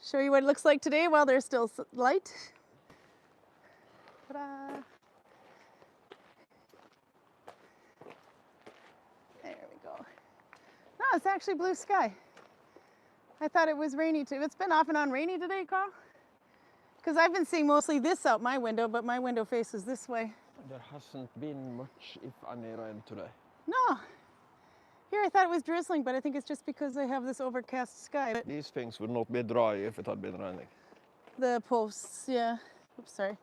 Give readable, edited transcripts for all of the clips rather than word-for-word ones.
Show you what it looks like today while there's still light. Ta-da. There we go. No, it's actually blue sky. I thought it was rainy too. It's been off and on rainy today, Carl. Because I've been seeing mostly this out my window, but my window faces this way. There hasn't been much, if any, rain today. No. Here I thought it was drizzling, but I think it's just because I have this overcast sky. But These things would not be dry if it had been raining. the posts, yeah. Oops, sorry.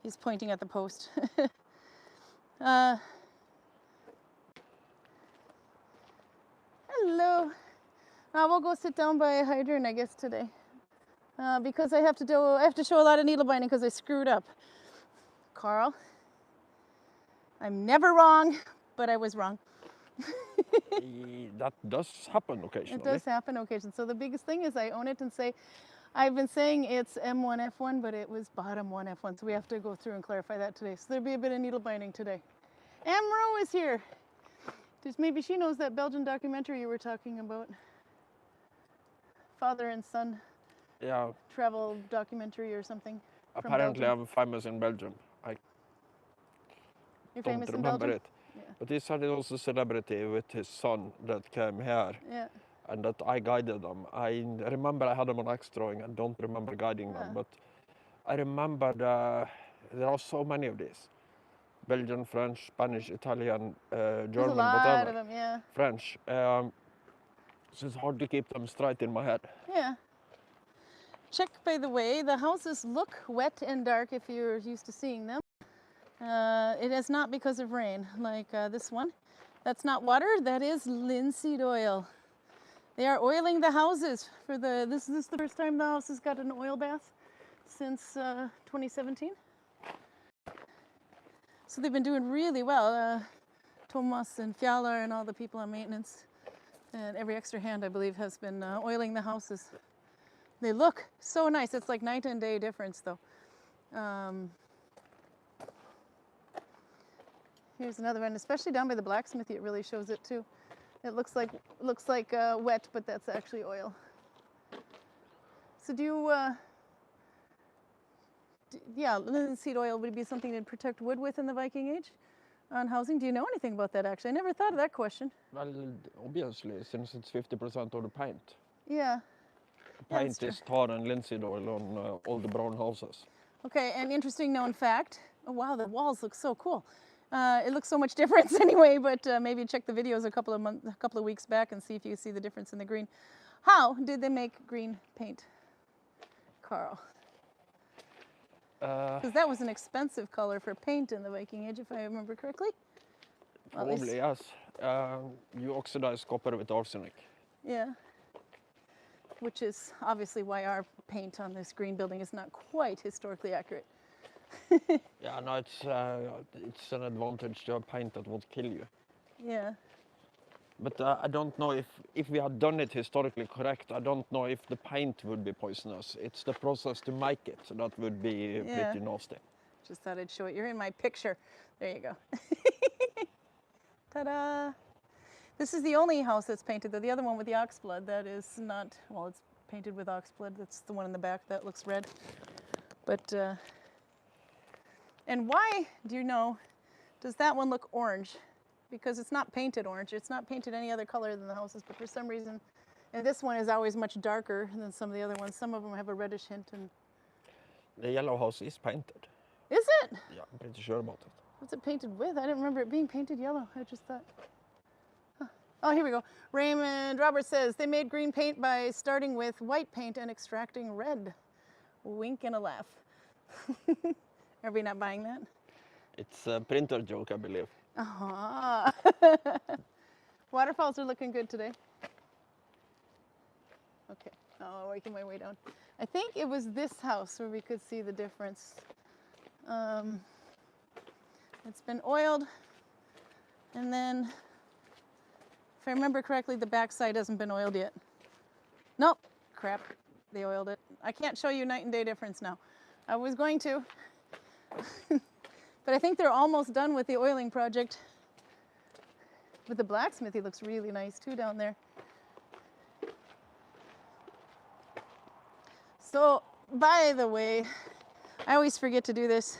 He's pointing at the post. Hello. We'll go sit down by a hydrant, I guess, today. Because I have to show a lot of needle binding because I screwed up. Carl, I'm never wrong, but I was wrong. That does happen occasionally. It does happen occasionally. So the biggest thing is I own it and say, I've been saying it's M1F1, but it was bottom 1F1. So we have to go through and clarify that today. So there'll be a bit of needle binding today. Amro is here. Maybe she knows that Belgian documentary you were talking about. Father and son. Yeah. Travel documentary or something. Apparently I'm famous in Belgium. You're don't famous in remember Belgium? it. Yeah. But he said he was a celebrity with his son that came here. Yeah. And that I guided them. I remember I had them on X drawing. I don't remember guiding them, but I remember there are so many of these. Belgian, French, Spanish, Italian, German, There's a lot whatever. of them, yeah. French. So it's hard to keep them straight in my head. Yeah. Check, by the way, the houses look wet and dark if you're used to seeing them. It is not because of rain, like this one. That's not water, that is linseed oil. They are oiling the houses for this is the first time the house has got an oil bath since 2017. So they've been doing really well. Thomas and Fjallar and all the people on maintenance and every extra hand, I believe, has been oiling the houses. They look so nice. It's like night and day difference, though. Here's another one, especially down by the blacksmithy. It really shows it too. It looks like wet, but that's actually oil. So yeah, linseed oil would be something to protect wood with in the Viking Age on housing. Do you know anything about that, actually? I never thought of that question. Well, obviously, since it's 50% of the paint. Yeah. Paint is tar and linseed oil on all the brown houses. Okay, and interesting known fact. Oh, wow, the walls look so cool. It looks so much different anyway, but maybe check the videos a couple of weeks back and see if you see the difference in the green. How did they make green paint, Carl? Because that was an expensive color for paint in the Viking Age, if I remember correctly. Probably, yes. You oxidize copper with arsenic. Yeah. Which is obviously why our paint on this green building is not quite historically accurate. Yeah, no, it's an advantage to have paint that won't kill you. Yeah. But I don't know if we had done it historically correct, I don't know if the paint would be poisonous. It's the process to make it that would be pretty nasty. Just thought I'd show it. You're in my picture. There you go. Ta-da! This is the only house that's painted, though. The other one with the oxblood, that is not, well, it's painted with oxblood. That's the one in the back that looks red. But, and why, do you know, does that one look orange? Because it's not painted orange. It's not painted any other color than the houses, but for some reason, and this one is always much darker than some of the other ones. Some of them have a reddish hint. And the yellow house is painted. Is it? Yeah, I'm pretty sure about it. What's it painted with? I didn't remember it being painted yellow. I just thought. Huh. Oh, here we go. Raymond Roberts says they made green paint by starting with white paint and extracting red. Wink and a laugh. Are we not buying that? It's a printer joke, I believe. Ah. Waterfalls are looking good today. Okay. Oh, working my way down. I think it was this house where we could see the difference. It's been oiled, and then, if I remember correctly, the back side hasn't been oiled yet. Nope, crap, they oiled it. I can't show you night and day difference now. I was going to, but I think they're almost done with the oiling project. But the blacksmithy looks really nice too down there. So, by the way, I always forget to do this.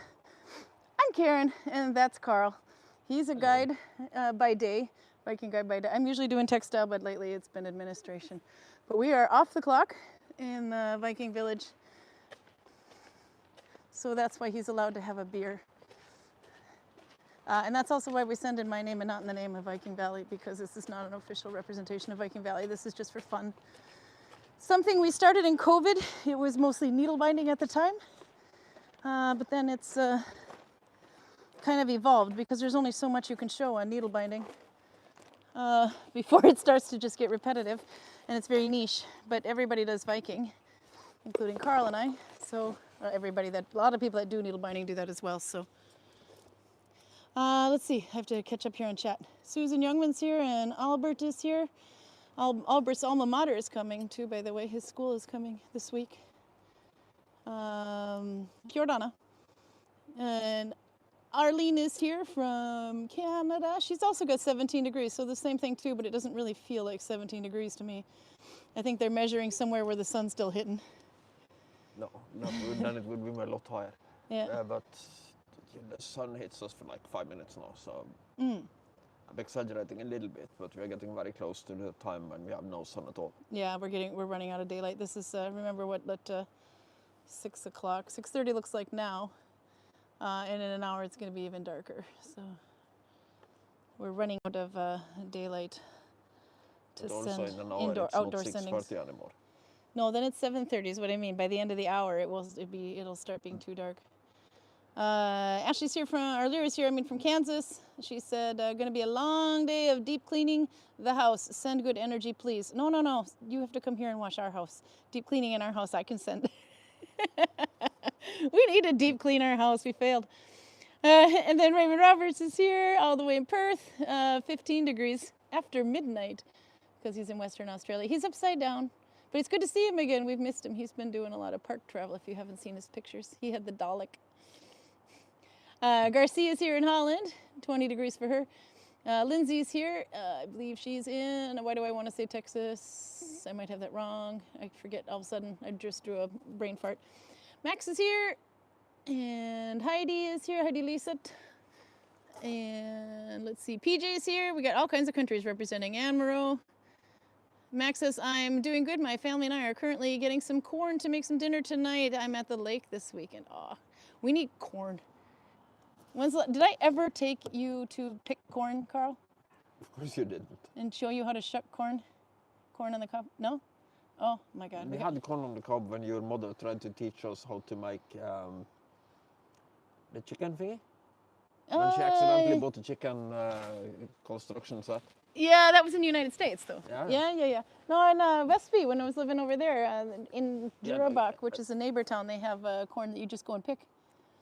I'm Karin, and that's Karl. He's a guide by day, Viking guide by day. I'm usually doing textile, but lately it's been administration. But we are off the clock in the Viking village. So that's why he's allowed to have a beer. And that's also why we send in my name and not in the name of Viking Valley, because this is not an official representation of Viking Valley. This is just for fun. Something we started in COVID. It was mostly needle binding at the time. But then it's kind of evolved because there's only so much you can show on needle binding before it starts to just get repetitive, and it's very niche. But everybody does Viking, including Karl and I. So a lot of people that do needle binding do that as well. So let's see. I have to catch up here on chat. Susan Youngman's here and Albert is here. Albert's alma mater is coming too, by the way. His school is coming this week. Jordana. And Arlene is here from Canada. She's also got 17 degrees, so the same thing too, but it doesn't really feel like 17 degrees to me. I think they're measuring somewhere where the sun's still hitting. No, then it would be a lot higher. Yeah. But the sun hits us for like 5 minutes now, so I'm exaggerating a little bit, but we're getting very close to the time when we have no sun at all. Yeah, we're running out of daylight. This is remember what 6 o'clock, 6:30 looks like now. And in an hour, it's going to be even darker. So we're running out of daylight to But also send in an hour, it's outdoor not sendings. 6:30 anymore. No, then it's 7:30 is what I mean. By the end of the hour, it'll start being too dark. Ashley's here Lyra's here, from Kansas. She said, going to be a long day of deep cleaning the house. Send good energy, please. No. You have to come here and wash our house. Deep cleaning in our house, I can send. We need to deep clean our house. We failed. And then Raymond Roberts is here, all the way in Perth, 15 degrees after midnight, because he's in Western Australia. He's upside down, but it's good to see him again. We've missed him. He's been doing a lot of park travel, if you haven't seen his pictures. He had the Dalek. Garcia's here in Holland, 20 degrees for her. Lindsay's here. I believe she's in, why do I want to say Texas? I might have that wrong. I forget all of a sudden. I just drew a brain fart. Max is here, and Heidi is here, Heidi Lisette. And let's see, PJ's here. We got all kinds of countries representing. Anne Moreau. Max says, I'm doing good. My family and I are currently getting some corn to make some dinner tonight. I'm at the lake this weekend. Aw, we need corn. Did I ever take you to pick corn, Karl? Of course you didn't. And show you how to shuck corn? Corn on the cob? No? Oh my God. We had corn on the cob when your mother tried to teach us how to make the chicken thingy. When she accidentally bought a chicken construction set. Yeah, that was in the United States, though. Yeah. No, in Vestby, when I was living over there, in Jurabak, which is a neighbor town, they have corn that you just go and pick.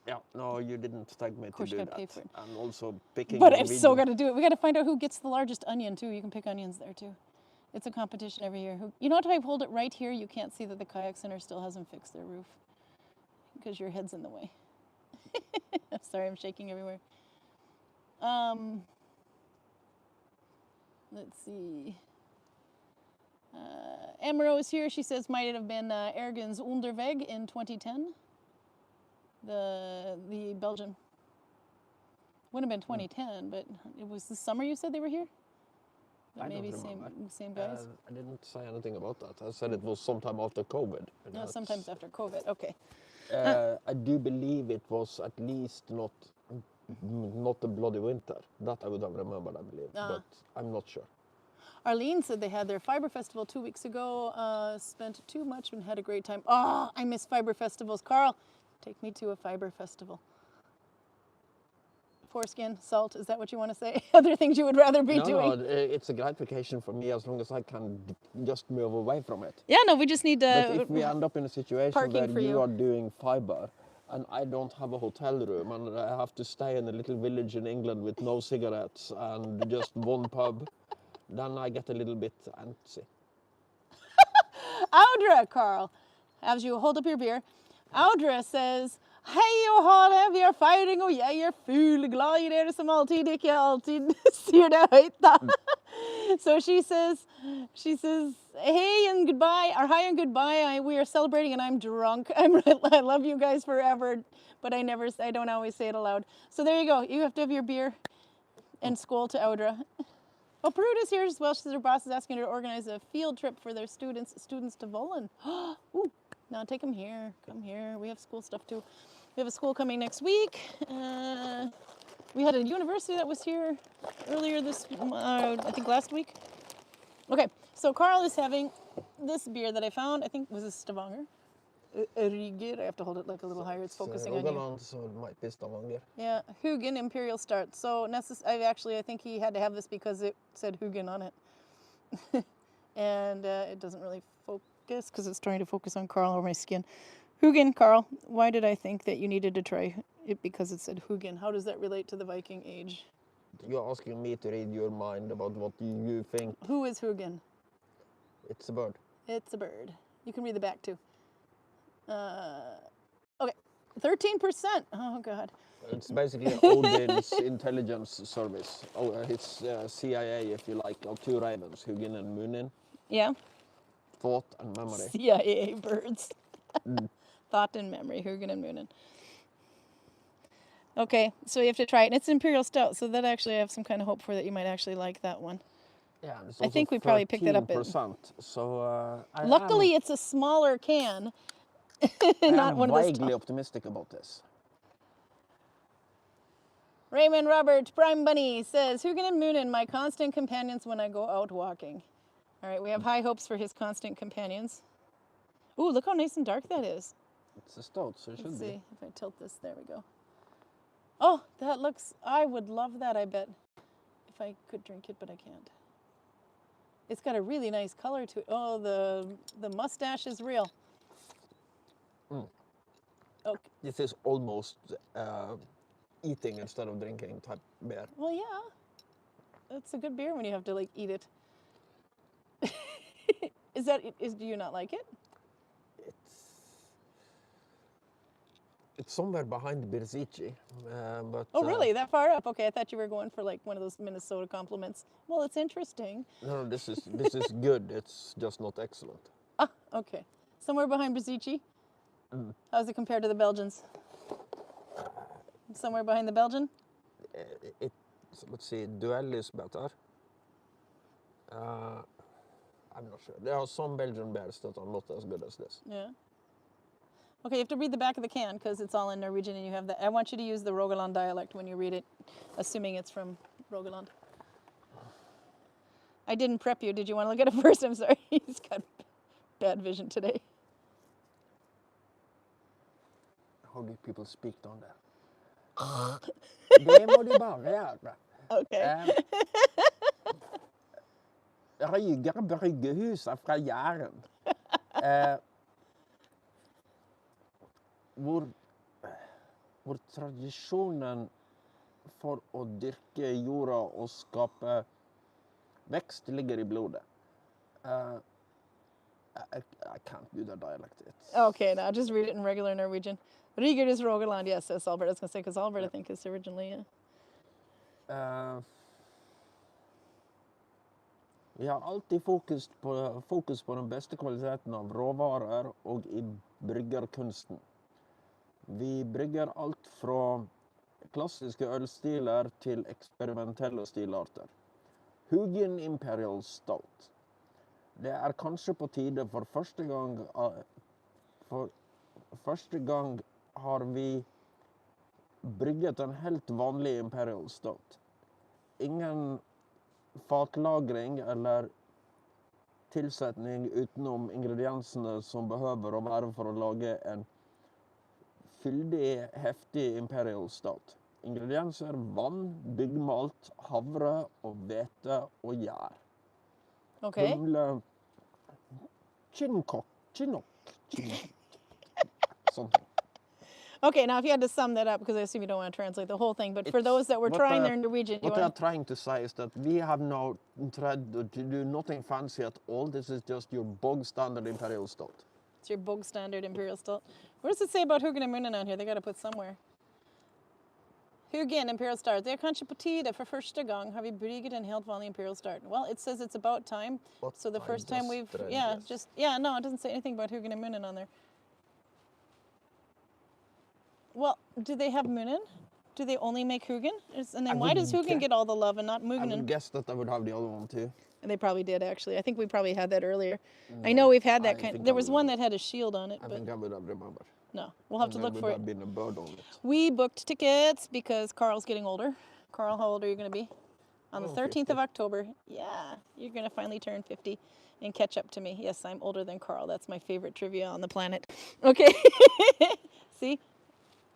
Yeah, no, you didn't tag me to do that. Pay for it. And also picking. But I've still got to do it. We got to find out who gets the largest onion, too. You can pick onions there, too. It's a competition every year. You know what, if I hold it right here, you can't see that the kayak center still hasn't fixed their roof because your head's in the way. Sorry, I'm shaking everywhere. Let's see. Amaro is here. She says might it have been Ergens Onderweg in 2010. The Belgian. Wouldn't have been 2010, but it was the summer you said they were here? But maybe same guys? I didn't say anything about that. I said it was sometime after COVID. No, sometimes after COVID. Okay. I do believe it was at least not the bloody winter. That I would have remembered, I believe, but I'm not sure. Arlene said they had their Fiber Festival 2 weeks ago, spent too much and had a great time. Oh, I miss Fiber Festivals. Karl, take me to a Fiber Festival. Foreskin, salt, is that what you want to say? Other things you would rather be doing? No, it's a great vacation for me as long as I can just move away from it. Yeah, no, we just need to... But if we end up in a situation where you are doing fiber and I don't have a hotel room and I have to stay in a little village in England with no cigarettes and just one pub, then I get a little bit antsy. Audra, Karl, as you hold up your beer, Audra says, Hej och ha det, vi är fighting och jag är fulglad i det som alltid, inte jag alltid ser det höjt då. So she says, hey and goodbye, or hi and goodbye, we are celebrating and I'm drunk. I love you guys forever, but I don't always say it aloud. So there you go, you have to have your beer and skål to Audra. Oh, Peruta is here as well. She says her boss is asking her to organize a field trip for their students to Vollen. Ooh, now take them here. Come here. We have school stuff too. We have a school coming next week. We had a university that was here earlier this, I think last week. Okay, so Karl is having this beer that I found. I think was a Stavanger. Rygger. I have to hold it like a little higher. It's focusing on you. Rogaland, so it might be Stavanger. Yeah, Hugin Imperial Start. So I think he had to have this because it said Hugin on it. And it doesn't really focus because it's trying to focus on Karl or my skin. Hugin, Karl, why did I think that you needed to try it because it said Hugin? How does that relate to the Viking age? You're asking me to read your mind about what you think. Who is Hugin? It's a bird. It's a bird. You can read the back too. Okay, 13%. Oh God. It's basically Odin's intelligence service. Oh, it's CIA, if you like, of two ravens, Hugin and Munin. Yeah. Thought and memory. CIA birds. Thought and memory, Hugin and Munin. Okay, so you have to try it. And it's Imperial Stout, so that actually I have some kind of hope for that you might actually like that one. Yeah, it's I think we probably picked it up at... 13%. So luckily, it's a smaller can. Not one of those. I'm vaguely optimistic about this. Raymond Robert, Prime Bunny, says, Hugin and Munin, my constant companions when I go out walking. All right, we have high hopes for his constant companions. Ooh, look how nice and dark that is. It's a stout, so it should be. Let's see if I tilt this. There we go. Oh, that looks... I would love that, I bet. If I could drink it, but I can't. It's got a really nice color to it. Oh, the mustache is real. Okay. This is almost eating instead of drinking type beer. Well, yeah. It's a good beer when you have to, like, eat it. Do you not like it? It's somewhere behind Birzici, but... Oh, really? That far up? Okay, I thought you were going for, like, one of those Minnesota compliments. Well, it's interesting. No, this is good. It's just not excellent. Ah, okay. Somewhere behind Birzici? How's it compared to the Belgians? Somewhere behind the Belgian? Let's see, Duell is better. I'm not sure. There are some Belgian beers that are not as good as this. Yeah. Okay, you have to read the back of the can because it's all in Norwegian and you have that. I want you to use the Rogaland dialect when you read it, assuming it's from Rogaland. I didn't prep you. Did you want to look at it first? I'm sorry. He's got bad vision today. How do people speak down there? Det må de bare gjøre. Okay. Rygger bryggehuset fra Jæren. Hvor tradisjonen for å dyrke jorda og skape vekst ligger i blodet. I can't do the dialect. Okay, now just read it in regular Norwegian. Rygger is Rogaland, yes, says Albert. I was going to say, because Albert, I think, is originally, yeah. Vi har alltid fokus på den beste kvaliteten av råvarer og i bryggerkunsten. Vi brygger alt fra klassiske ølstiler til eksperimentelle stilarter. Hugin Imperial Stout. Det er kanskje på tide for første gang har vi brygget en helt vanlig Imperial Stout. Ingen fatlagring eller tilsetning utenom ingrediensene som behøver å være for å lage en fyldig, heftig Imperial Stout. Ingredienser, vann, byggmalt, havre og hvete og gjær. Okay. Humle, chinnock, something. Okay, now if you had to sum that up, because I assume you don't want to translate the whole thing, but for those that were trying their Norwegian... What they are trying to say is that we have now tried to do nothing fancy at all. This is just your bog standard Imperial Stout. It's your bog standard Imperial Stout. What does it say about Hugin and Munnen on here? They got to put somewhere. Hugin, Imperial Start. Det är kanske på tiden för första gång har vi bryggt en helt vanlig Imperial Start. Well, it says it's about time. So the first time we've, no, it doesn't say anything about Hugin and Munnen on there. Well, do they have Munnen? Do they only make Hugin? And then why does Hugin get all the love and not Munnen? I would guess that I would have the other one too. And they probably did, actually. I think we probably had that earlier. No, I know we've had that kind. There was one that had a shield on it. I think I would have remembered. No, we'll have to look for it. Have been a bird on it. We booked tickets because Carl's getting older. Carl, how old are you going to be? On the 13th 50. of October. Yeah, you're going to finally turn 50 and catch up to me. Yes, I'm older than Carl. That's my favorite trivia on the planet. Okay. See?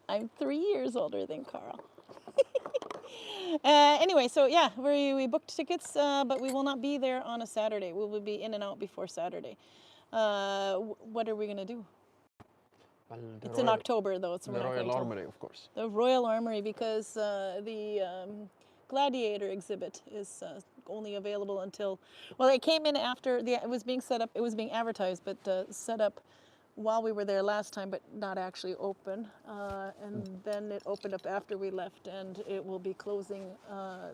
I'm 3 years older than Carl. Anyway, so yeah, we booked tickets, but we will not be there on a Saturday. We will be in and out before Saturday. What are we going to do? Well, it's in October, though. So the Royal Armory, of course. The Royal Armory, because the Gladiator exhibit is only available until, well, it came in after, it was being set up, it was being advertised, but set up while we were there last time, but not actually open. And then it opened up after we left, and it will be closing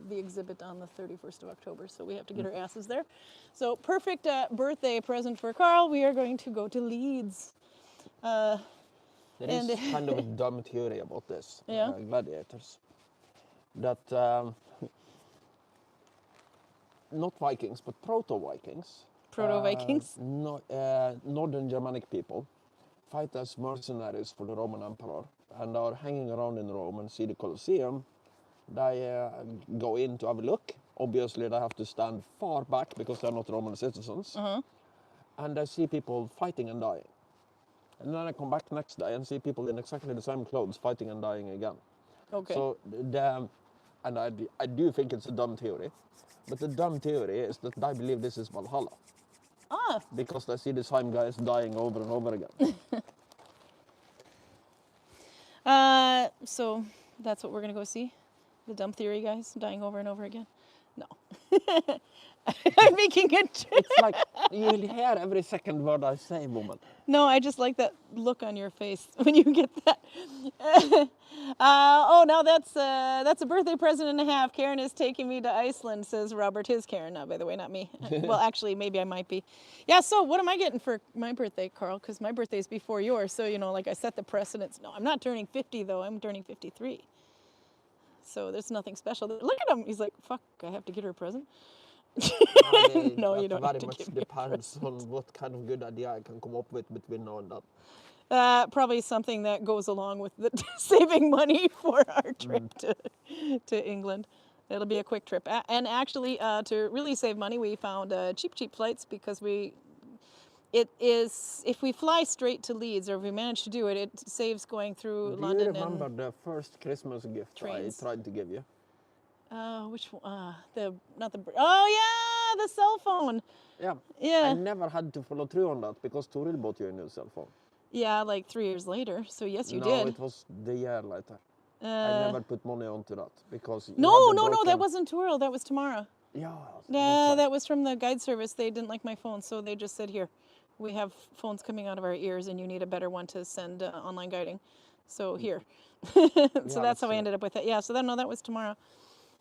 the exhibit on the 31st of October. So we have to get our asses there. So perfect birthday present for Carl. We are going to go to Leeds. There is kind of a dumb theory about this, gladiators. That not Vikings, but proto-Vikings. Proto-Vikings? Northern Germanic people fight as mercenaries for the Roman Emperor and are hanging around in Rome and see the Colosseum. They go in to have a look. Obviously, they have to stand far back because they're not Roman citizens. And they see people fighting and dying. And then I come back next day and see people in exactly the same clothes fighting and dying again. Okay. So, and I do think it's a dumb theory. But the dumb theory is that I believe this is Valhalla. Ah. Because I see the same guys dying over and over again. So that's what we're going to go see? The dumb theory guys dying over and over again? No. I'm making a joke. It's like you hear every second word I say, woman. No, I just like that look on your face when you get that. Oh, now that's a birthday present and a half. Karin is taking me to Iceland, says Robert. His Karin, by the way, not me. Well, actually, maybe I might be. Yeah, so what am I getting for my birthday, Carl? Because my birthday's before yours, so, you know, like I set the precedence. No, I'm not turning 50, though. I'm turning 53. So there's nothing special. Look at him. He's like, fuck, I have to get her a present. No, you don't have to give me a present. Very much depends on what kind of good idea I can come up with between now and that. Probably something that goes along with the saving money for our trip to England. It'll be a quick trip. And actually, to really save money, we found cheap flights because it is, if we fly straight to Leeds, or if we manage to do it, it saves going through London. Do you remember the first Christmas gift trains I tried to give you? Which one? Oh yeah, the cell phone. Yeah. I never had to follow through on that because Toril bought you a new cell phone. Yeah, like 3 years later. So yes, you did. No, it was the year later. I never put money onto that because No, that wasn't Toril. That was Tamara. Yeah. Yeah, that was from the guide service. They didn't like my phone, so they just said, here, we have phones coming out of our ears, and you need a better one to send online guiding. So here. So that's how I ended up with it. Yeah. So that was Tamara.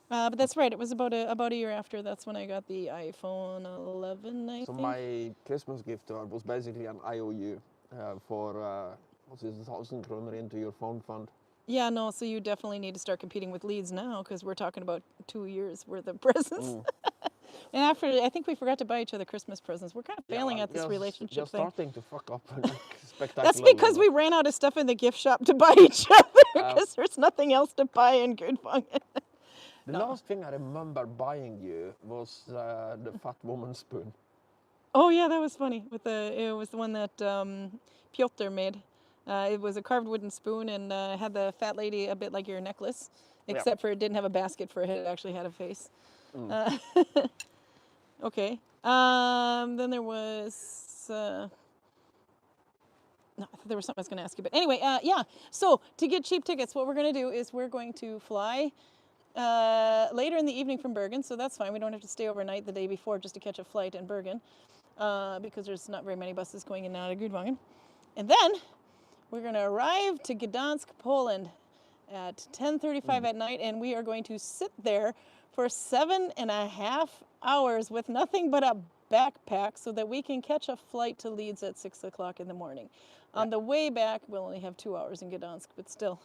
But that's right. It was about a year after. That's when I got the iPhone 11, I think. So my Christmas gift to her was basically an IOU for, 1,000 kroner into your phone fund. Yeah, no, so you definitely need to start competing with Leeds now because we're talking about 2 years worth of presents. And after, I think we forgot to buy each other Christmas presents. We're kind of failing at this relationship you're thing. Starting to fuck up spectacularly. That's because we ran out of stuff in the gift shop to buy each other because there's nothing else to buy in Gudvangen. The last thing I remember buying you was the fat woman spoon. Oh yeah, that was funny. It was the one that Piotr made. It was a carved wooden spoon and had the fat lady a bit like your necklace, except for it didn't have a basket for a head. It actually had a face. Okay. Then there was... no, I thought there was something I was going to ask you. But anyway, yeah. So to get cheap tickets, what we're going to do is we're going to fly later in the evening from Bergen. So that's fine. We don't have to stay overnight the day before just to catch a flight in Bergen because there's not very many buses going in and out of Gudvangen. And then We're going to arrive to Gdansk, Poland at 10:35 at night, and we are going to sit there for 7.5 hours with nothing but a backpack so that we can catch a flight to Leeds at 6 o'clock in the morning. On the way back, we'll only have 2 hours in Gdansk, but still.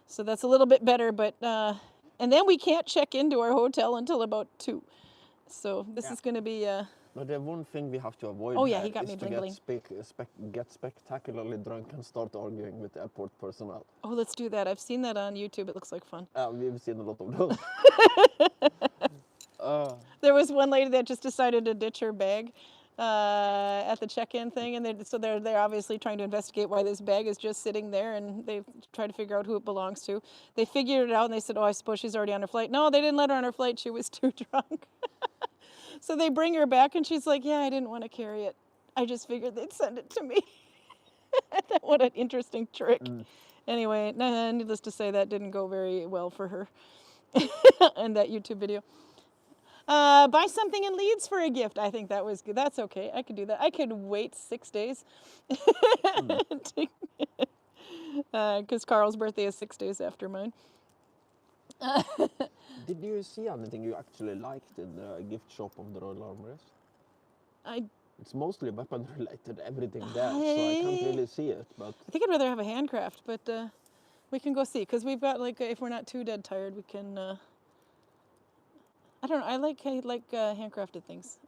So that's a little bit better, but and then we can't check into our hotel until about 2. So this is going to be But the one thing we have to avoid Oh, yeah, here he got is me to bling-bling. get spectacularly drunk and start arguing with airport personnel. Oh, let's do that. I've seen that on YouTube. It looks like fun. We've seen a lot of those. There was one lady that just decided to ditch her bag at the check-in thing, and they're obviously trying to investigate why this bag is just sitting there, and they try to figure out who it belongs to. They figured it out, and they said, "Oh, I suppose she's already on her flight." No, they didn't let her on her flight. She was too drunk. So they bring her back, and she's like, "Yeah, I didn't want to carry it. I just figured they'd send it to me." What an interesting trick. Anyway, needless to say, that didn't go very well for her in that YouTube video. Buy something in Leeds for a gift. I think that was good. That's okay. I could do that. I could wait 6 days. Because Carl's birthday is 6 days after mine. Did you see anything you actually liked in the gift shop of the Royal Armorist? It's mostly weapon related, everything there, so I can't really see it. But I think I'd rather have a handcraft, but we can go see, because we've got, like, if we're not too dead tired, we can, I don't know, I like handcrafted things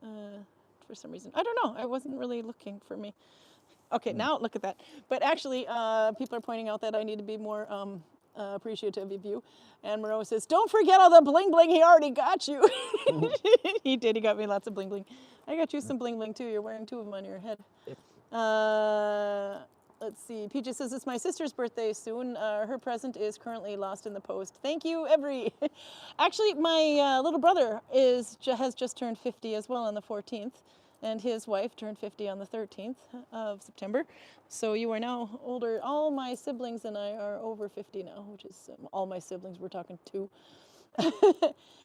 for some reason. I don't know, I wasn't really looking for me. Okay, now look at that. But actually, people are pointing out that I need to be more appreciative of you. And Moreau says, "Don't forget all the bling bling he already got you." He did, he got me lots of bling bling. I got you some bling bling too. You're wearing 2 of them on your head. Yep. Let's see. PJ says it's my sister's birthday soon. Her present is currently lost in the post. Thank you, Every. Actually, my little brother has just turned 50 as well on the 14th. And his wife turned 50 on the 13th of September. So you are now older. All my siblings and I are over 50 now, which is all my siblings. We're talking 2.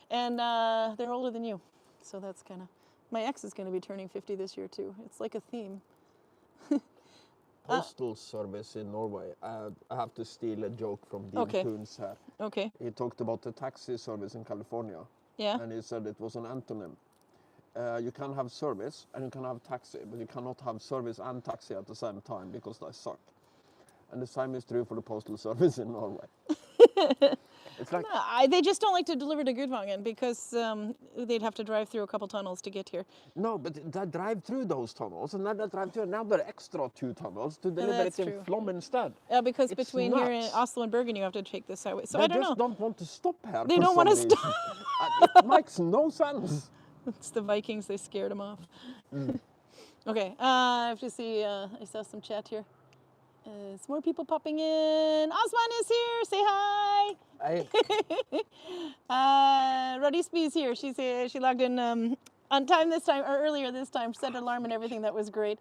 And they're older than you. So that's kind of... My ex is going to be turning 50 this year, too. It's like a theme. Postal service in Norway. I have to steal a joke from Dean Koontz here. Okay. He talked about the taxi service in California. Yeah. And he said it was an antonym. You can have service and you can have taxi, but you cannot have service and taxi at the same time because they suck. And the same is true for the postal service in Norway. It's like No, they just don't like to deliver to Gudvangen because they'd have to drive through a couple tunnels to get here. no, but they drive through those tunnels, and then they drive through another extra 2 tunnels to deliver that's it in true. Flom instead. Yeah, because It's between here and nuts. Oslo and Bergen, you have to take this highway. So They I don't just know. don't want to stop here. They for don't some want to reason. stop. It makes no sense. It's the Vikings. They scared them off. Okay, I have to see. I saw some chat here. Some more people popping in. Osman is here. Say hi. Rodisby is here. She logged in on time this time, or earlier this time. Set an alarm and everything. That was great.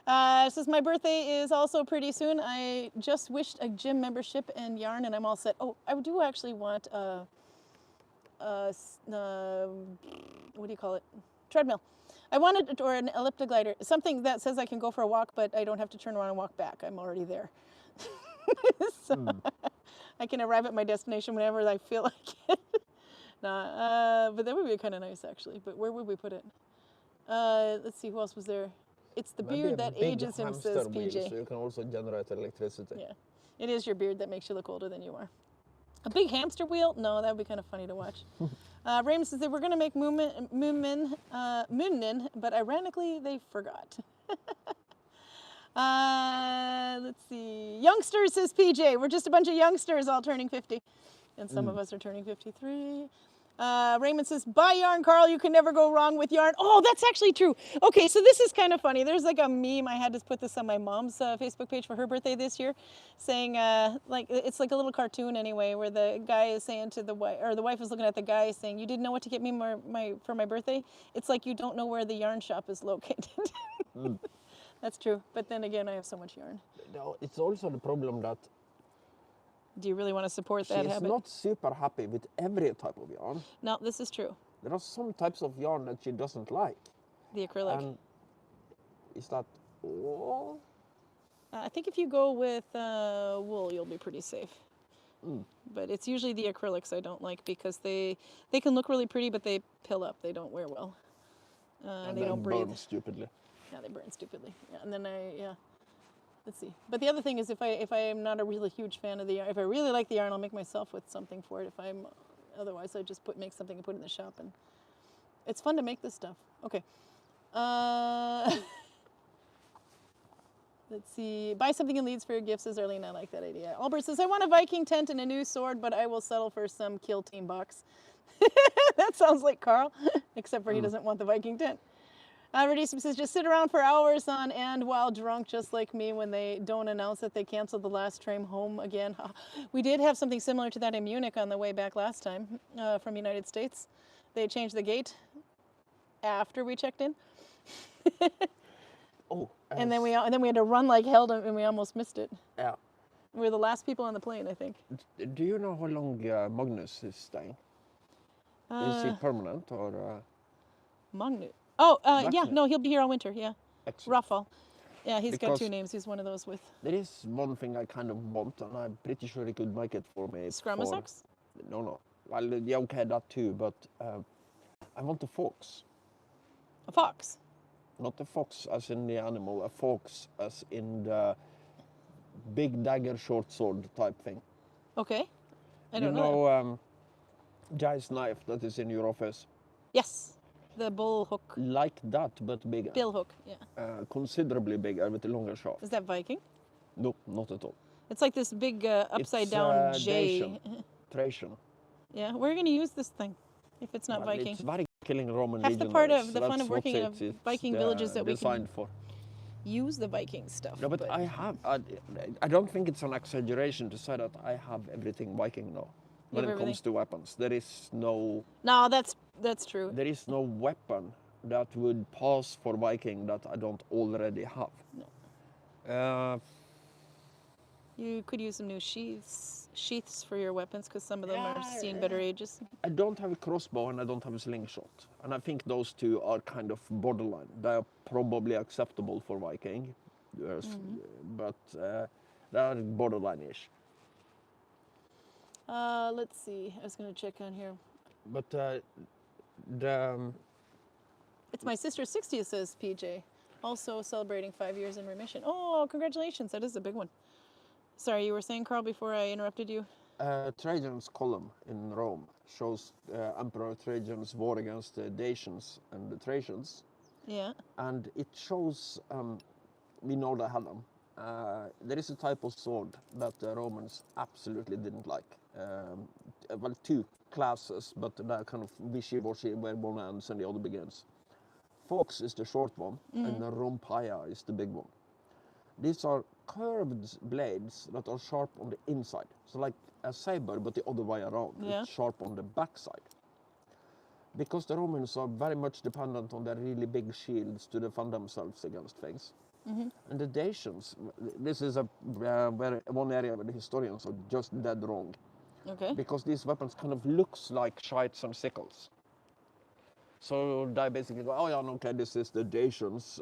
Says my birthday is also pretty soon. I just wished a gym membership and yarn, and I'm all set. Oh, I do actually want what do you call it? Treadmill. I wanted, or an elliptic glider, something that says I can go for a walk, but I don't have to turn around and walk back. I'm already there. So I can arrive at my destination whenever I feel like it. But that would be kind of nice, actually. But where would we put it? Let's see, who else was there? It's the Maybe beard a that big ages him, hamster says wheel, PJ. so you can also generate electricity. Yeah, it is your beard that makes you look older than you are. A big hamster wheel? No, that would be kind of funny to watch. Raymond says they were going to make Moomin, but ironically they forgot. Let's see. Youngsters, says PJ. We're just a bunch of youngsters all turning 50. And some of us are turning 53. Raymond says, buy yarn, Carl. You can never go wrong with yarn. Oh, that's actually true. Okay, so this is kind of funny. There's like a meme. I had to put this on my mom's Facebook page for her birthday this year, saying, like, it's like a little cartoon anyway, where the guy is saying to the wife, or the wife is looking at the guy saying, you didn't know what to get me for my birthday? It's like you don't know where the yarn shop is located. That's true. But then again, I have so much yarn. No, it's also the problem that do you really want to support that habit? she's not super happy with every type of yarn. No, this is true. There are some types of yarn that she doesn't like. The acrylic. And is that all? I think if you go with wool, you'll be pretty safe. But it's usually the acrylics I don't like because they can look really pretty, but they pill up. They don't wear well. And they don't breathe. Burn stupidly. Yeah, they burn stupidly. Yeah, and then let's see. But the other thing is, if I am not a really huge fan of the yarn, if I really like the yarn, I'll make myself with something for it. Otherwise, I just make something and put it in the shop, and it's fun to make this stuff. Okay. Let's see. Buy something in Leeds for your gifts, says Arlene. I like that idea. Albert says, I want a Viking tent and a new sword, but I will settle for some Kill Team box. That sounds like Carl, except for he doesn't want the Viking tent. Radism says, just sit around for hours on end while drunk, just like me when they don't announce that they canceled the last train home again. We did have something similar to that in Munich on the way back last time from United States. They changed the gate after we checked in. And then we had to run like hell, and we almost missed it. Yeah. We were the last people on the plane, I think. Do you know how long Magnus is staying? Is he permanent or? Magnus. Oh, yeah. Magnus. No, he'll be here all winter. Yeah. Excellent. Raffal. Yeah, he's got Because 2 names. He's one of those with. There is one thing I kind of want, and I'm pretty sure he could make it for me. Scramasax? No. Well, yeah, okay, that too, but I want a fox. A fox. Not a fox as in the animal, a fox as in the big dagger short sword type thing. Okay. I You don't know. know Jai's knife that is in your office? Yes. The bull hook. Like that, but bigger. Bill hook, yeah. Considerably bigger with a longer shaft. Is that Viking? No, not at all. It's like this big upside down J. Dacian. Thracian. Yeah, we're going to use this thing if it's not Well, Viking. It's very killing Roman Half the part legionaries, of the so fun that's of working what in Viking villages that we designed can for. use the Viking stuff. No, but I don't think it's an exaggeration to say that I have everything Viking now. When it comes to weapons, there is no. No, that's true. There is no weapon that would pass for Viking that I don't already have. No. You could use some new sheaths for your weapons because some of them are seeing better ages. I don't have a crossbow and I don't have a slingshot, and I think those two are kind of borderline. They are probably acceptable for Viking, but they are borderline-ish. Let's see. I was going to check on here. But It's my sister's 60th, says PJ. Also celebrating 5 years in remission. Oh, congratulations. That is a big one. Sorry, you were saying, Carl, before I interrupted you? Trajan's column in Rome shows Emperor Trajan's war against the Dacians and the Thracians. Yeah. And it shows, we know they had them. There is a type of sword that the Romans absolutely didn't like. Well, 2 classes, but they're kind of wishy-washy where one ends and the other begins. Fox is the short one, and the rompaya is the big one. These are curved blades that are sharp on the inside. So like a saber, but the other way around. Yeah. It's sharp on the backside. Because the Romans are very much dependent on their really big shields to defend themselves against things. And the Dacians, this is one area where the historians are just dead wrong. Okay. Because these weapons kind of looks like shites and sickles. So they basically go, oh yeah, okay, this is the Dacians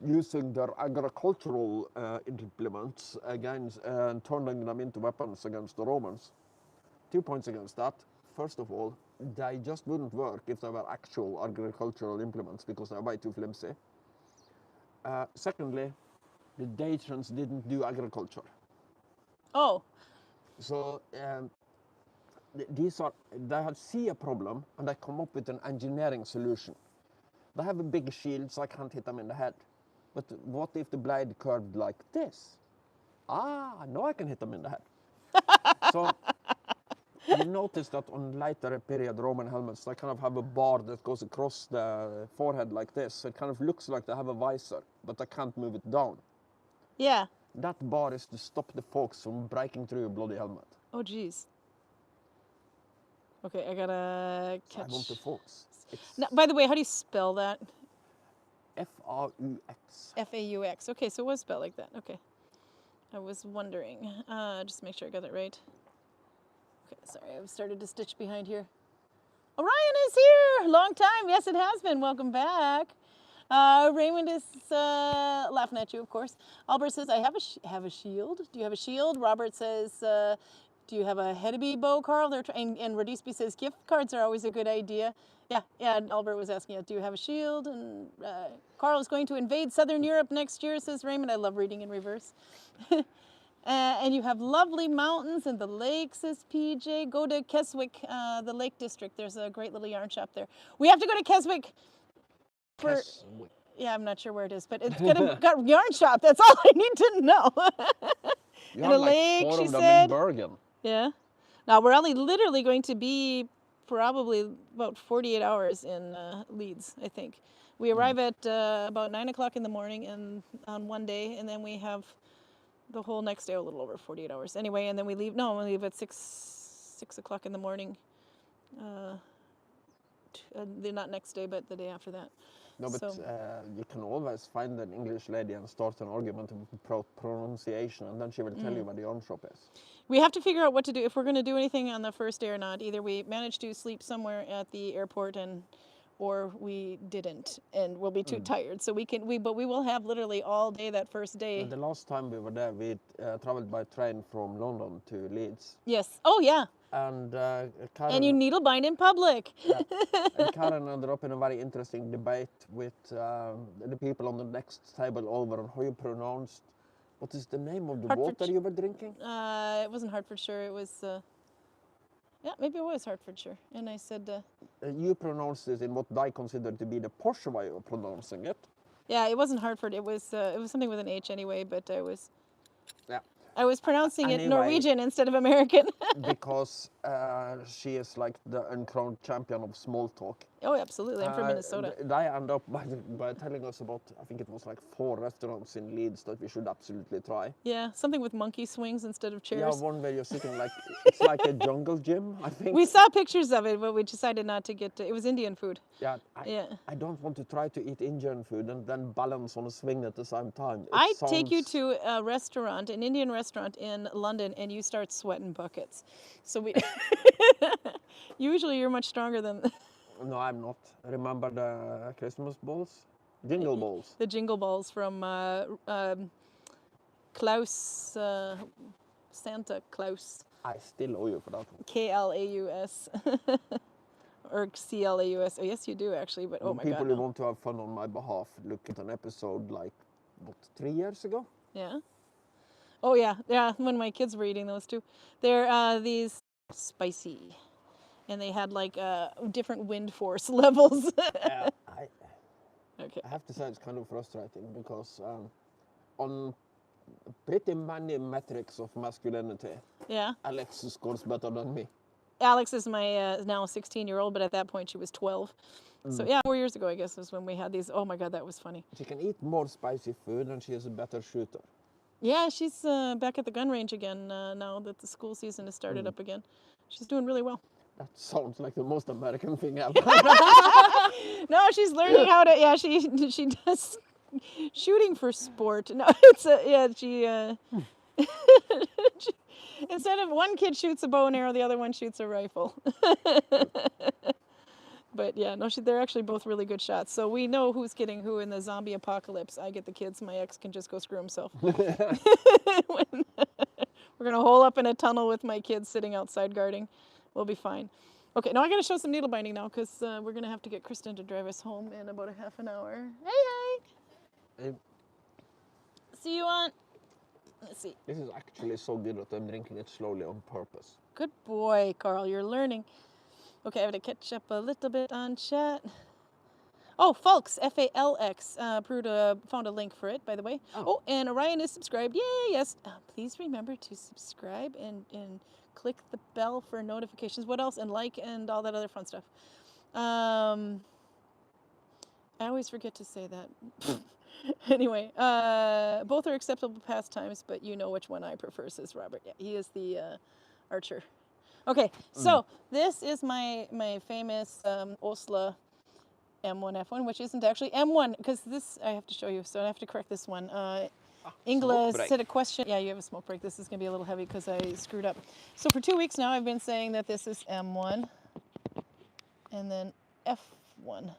using their agricultural implements against and turning them into weapons against the Romans. 2 points against that. First of all, they just wouldn't work if they were actual agricultural implements because they're way too flimsy. Secondly, the Dacians didn't do agriculture. Oh. So they see a problem and they come up with an engineering solution. They have a big shield, so I can't hit them in the head. But what if the blade curved like this? Now I can hit them in the head. So you notice that on later period Roman helmets, they kind of have a bar that goes across the forehead like this. So it kind of looks like they have a visor, but they can't move it down. Yeah. That bar is to stop the fox from breaking through a bloody helmet. Oh, geez. Okay, I gotta catch. I want the fox. Now, by the way, how do you spell that? F-R-U-X. F-A-U-X. Okay, so it was spelled like that. Okay. I was wondering. Just make sure I got that right. Okay, sorry, I've started to stitch behind here. Orion is here! Long time. Yes, it has been. Welcome back. Raymond is laughing at you, of course. Albert says, I have a shield. Do you have a shield? Robert says, do you have a Hedeby bow, Carl? And Radisby says, gift cards are always a good idea. Yeah, and Albert was asking, do you have a shield? And Carl is going to invade Southern Europe next year, says Raymond. I love reading in reverse. And you have lovely mountains and the lakes, says PJ. Go to Keswick, the Lake District. There's a great little yarn shop there. We have to go to Keswick. Yeah, I'm not sure where it is, but it's got a yarn shop. That's all I need to know. You and have a like lake, 4 she of them said. in Bergen. Yeah. Now we're only literally going to be probably about 48 hours in Leeds, I think. We arrive at about 9 o'clock in the morning and on one day, and then we have the whole next day, a little over 48 hours. Anyway, and then we leave. No, we leave at 6 o'clock in the morning. Not next day, but the day after that. No, but So, you can always find an English lady and start an argument about pronunciation, and then she will tell you where the yarn shop is. we have to figure out what to do if we're going to do anything on the first day or not. Either we manage to sleep somewhere at the airport or we didn't, and we'll be too tired. So but we will have literally all day that first day. The last time we were there, we traveled by train from London to Leeds. Yes. Oh yeah. And Karin, And you needlebind in public. and Karin ended up in a very interesting debate with the people on the next table over on how you pronounced. What is the name of the water you were drinking? It wasn't Hertfordshire. It was. Yeah, maybe it was Hertfordshire. And I said. You pronounced it in what I consider to be the Porsche way of pronouncing it. Yeah, it wasn't Hartford. It was something with an H anyway. But I was. Yeah. I was pronouncing it Anyway, Norwegian instead of American. Because she is like the uncrowned champion of small talk. Oh, absolutely. I'm from Minnesota. They end up by telling us about, I think it was like 4 restaurants in Leeds that we should absolutely try. Yeah, something with monkey swings instead of chairs. Yeah, one where you're sitting like, it's like a jungle gym, I think. We saw pictures of it, but we decided not to get to, it was Indian food. Yeah, Yeah. I don't want to try to eat Indian food and then balance on a swing at the same time. I take you to a restaurant, an Indian restaurant in London, and you start sweating buckets. So we, usually you're much stronger than No, I'm not. Remember the Christmas balls? Jingle balls. the jingle balls from Klaus, Santa Klaus, I still owe you for that one. Klaus, or Claus. Oh, yes, you do actually, but oh my People God. who No. want to have fun on my behalf, look at an episode like, what, 3 years ago? Yeah. Oh yeah, yeah. When my kids were eating those too, they're these spicy, and they had like different wind force levels. Yeah, Okay. I have to say it's kind of frustrating because on pretty many metrics of masculinity, Yeah. Alex scores better than me. Alex is my now 16-year-old, but at that point she was 12. So yeah, 4 years ago I guess was when we had these. Oh my God, that was funny. She can eat more spicy food and she is a better shooter. Yeah, she's back at the gun range again now that the school season has started up again. She's doing really well. That sounds like the most American thing ever. No, she's learning how to. Yeah, she does shooting for sport. No, it's she. Instead of one kid shoots a bow and arrow, the other one shoots a rifle. But yeah, no, they're actually both really good shots. So we know who's getting who in the zombie apocalypse. I get the kids. My ex can just go screw himself. We're gonna hole up in a tunnel with my kids sitting outside guarding. We'll be fine. Okay, now I gotta show some needle binding now because we're gonna have to get Kristin to drive us home in about a half an hour. Hey. See you on. Let's see. This is actually so good that I'm drinking it slowly on purpose. Good boy, Carl. You're learning. Okay, I have to catch up a little bit on chat. Oh, Falx, F-A-L-X. Pruda found a link for it, by the way. Oh, and Orion is subscribed. Yay, yes. Please remember to subscribe and click the bell for notifications. What else? And like and all that other fun stuff. I always forget to say that. Anyway, both are acceptable pastimes, but you know which one I prefer, says Robert. Yeah, he is the archer. Okay, so this is my famous Åsle M1F1, which isn't actually M1, because this, I have to show you, so I have to correct this one. Ingla said a question. Yeah, you have a smoke break. This is going to be a little heavy because I screwed up. So for 2 weeks now, I've been saying that this is M1 and then F1.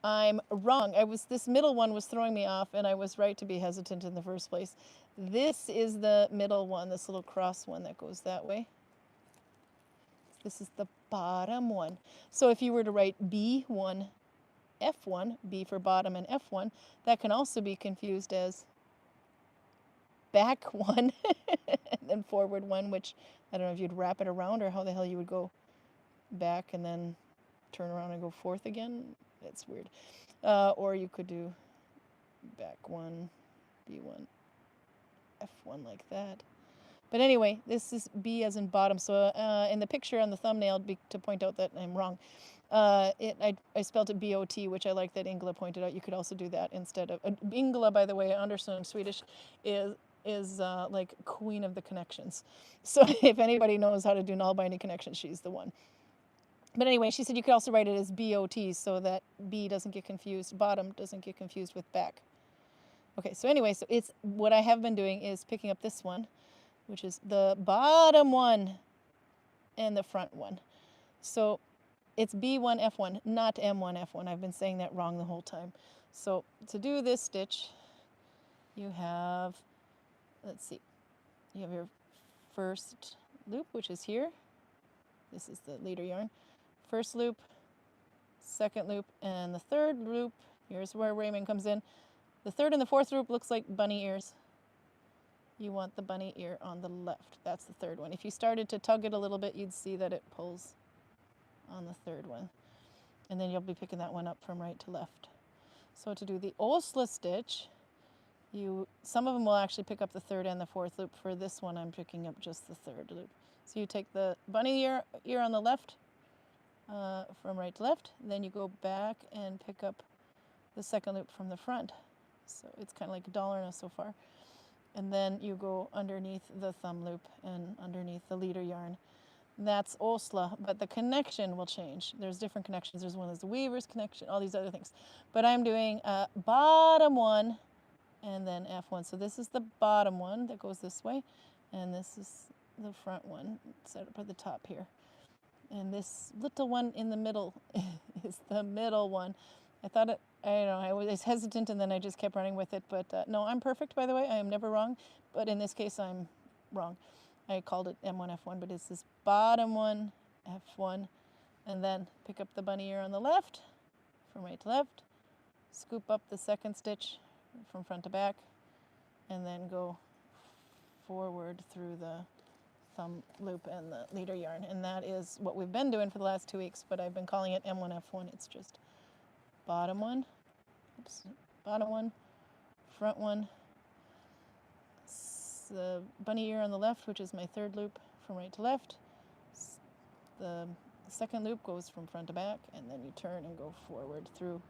I'm wrong. This middle one was throwing me off, and I was right to be hesitant in the first place. This is the middle one, this little cross one that goes that way. This is the bottom one. So if you were to write B1, F1, B for bottom and F1, that can also be confused as back one and then forward one, which I don't know if you'd wrap it around or how the hell you would go back and then turn around and go forth again. It's weird. Or you could do back one, B1, F1 like that. But anyway, this is B as in bottom. So in the picture on the thumbnail, to point out that I'm wrong, I spelled it B-O-T, which I like that Ingela pointed out. You could also do that instead of... Ingela, by the way, I understand in Swedish, is like queen of the connections. So if anybody knows how to do Nalbinding connections, she's the one. But anyway, she said you could also write it as B-O-T so that B doesn't get confused, bottom doesn't get confused with back. Okay, so anyway, so it's what I have been doing is picking up this one, which is the bottom one and the front one. So it's B1, F1, not M1, F1. I've been saying that wrong the whole time. So to do this stitch, you have, let's see, you have your first loop, which is here. This is the leader yarn. First loop, second loop, and the third loop. Here's where Raymond comes in. The third and the fourth loop looks like bunny ears. You want the bunny ear on the left. That's the third one. If you started to tug it a little bit, you'd see that it pulls on the third one. And then you'll be picking that one up from right to left. So to do the Åsle stitch, some of them will actually pick up the third and the fourth loop. For this one, I'm picking up just the third loop. So you take the bunny ear on the left, from right to left, then you go back and pick up the second loop from the front. So it's kind of like a dollarna so far. And then you go underneath the thumb loop and underneath the leader yarn. That's Åsle, but the connection will change. There's different connections. There's one that's the weaver's connection, all these other things. But I'm doing bottom one and then F1. So this is the bottom one that goes this way, and this is the front one set up at the top here. And this little one in the middle is the middle one. I thought I don't know, I was hesitant and then I just kept running with it. But no, I'm perfect, by the way. I am never wrong. But in this case, I'm wrong. I called it M1, F1, but it's this bottom one, F1, and then pick up the bunny ear on the left, from right to left, scoop up the second stitch from front to back, and then go forward through the thumb loop and the leader yarn. And that is what we've been doing for the last 2 weeks, but I've been calling it M1, F1. It's just bottom one, oops, bottom one, front one, the bunny ear on the left, which is my third loop from right to left. The second loop goes from front to back, and then you turn and go forward through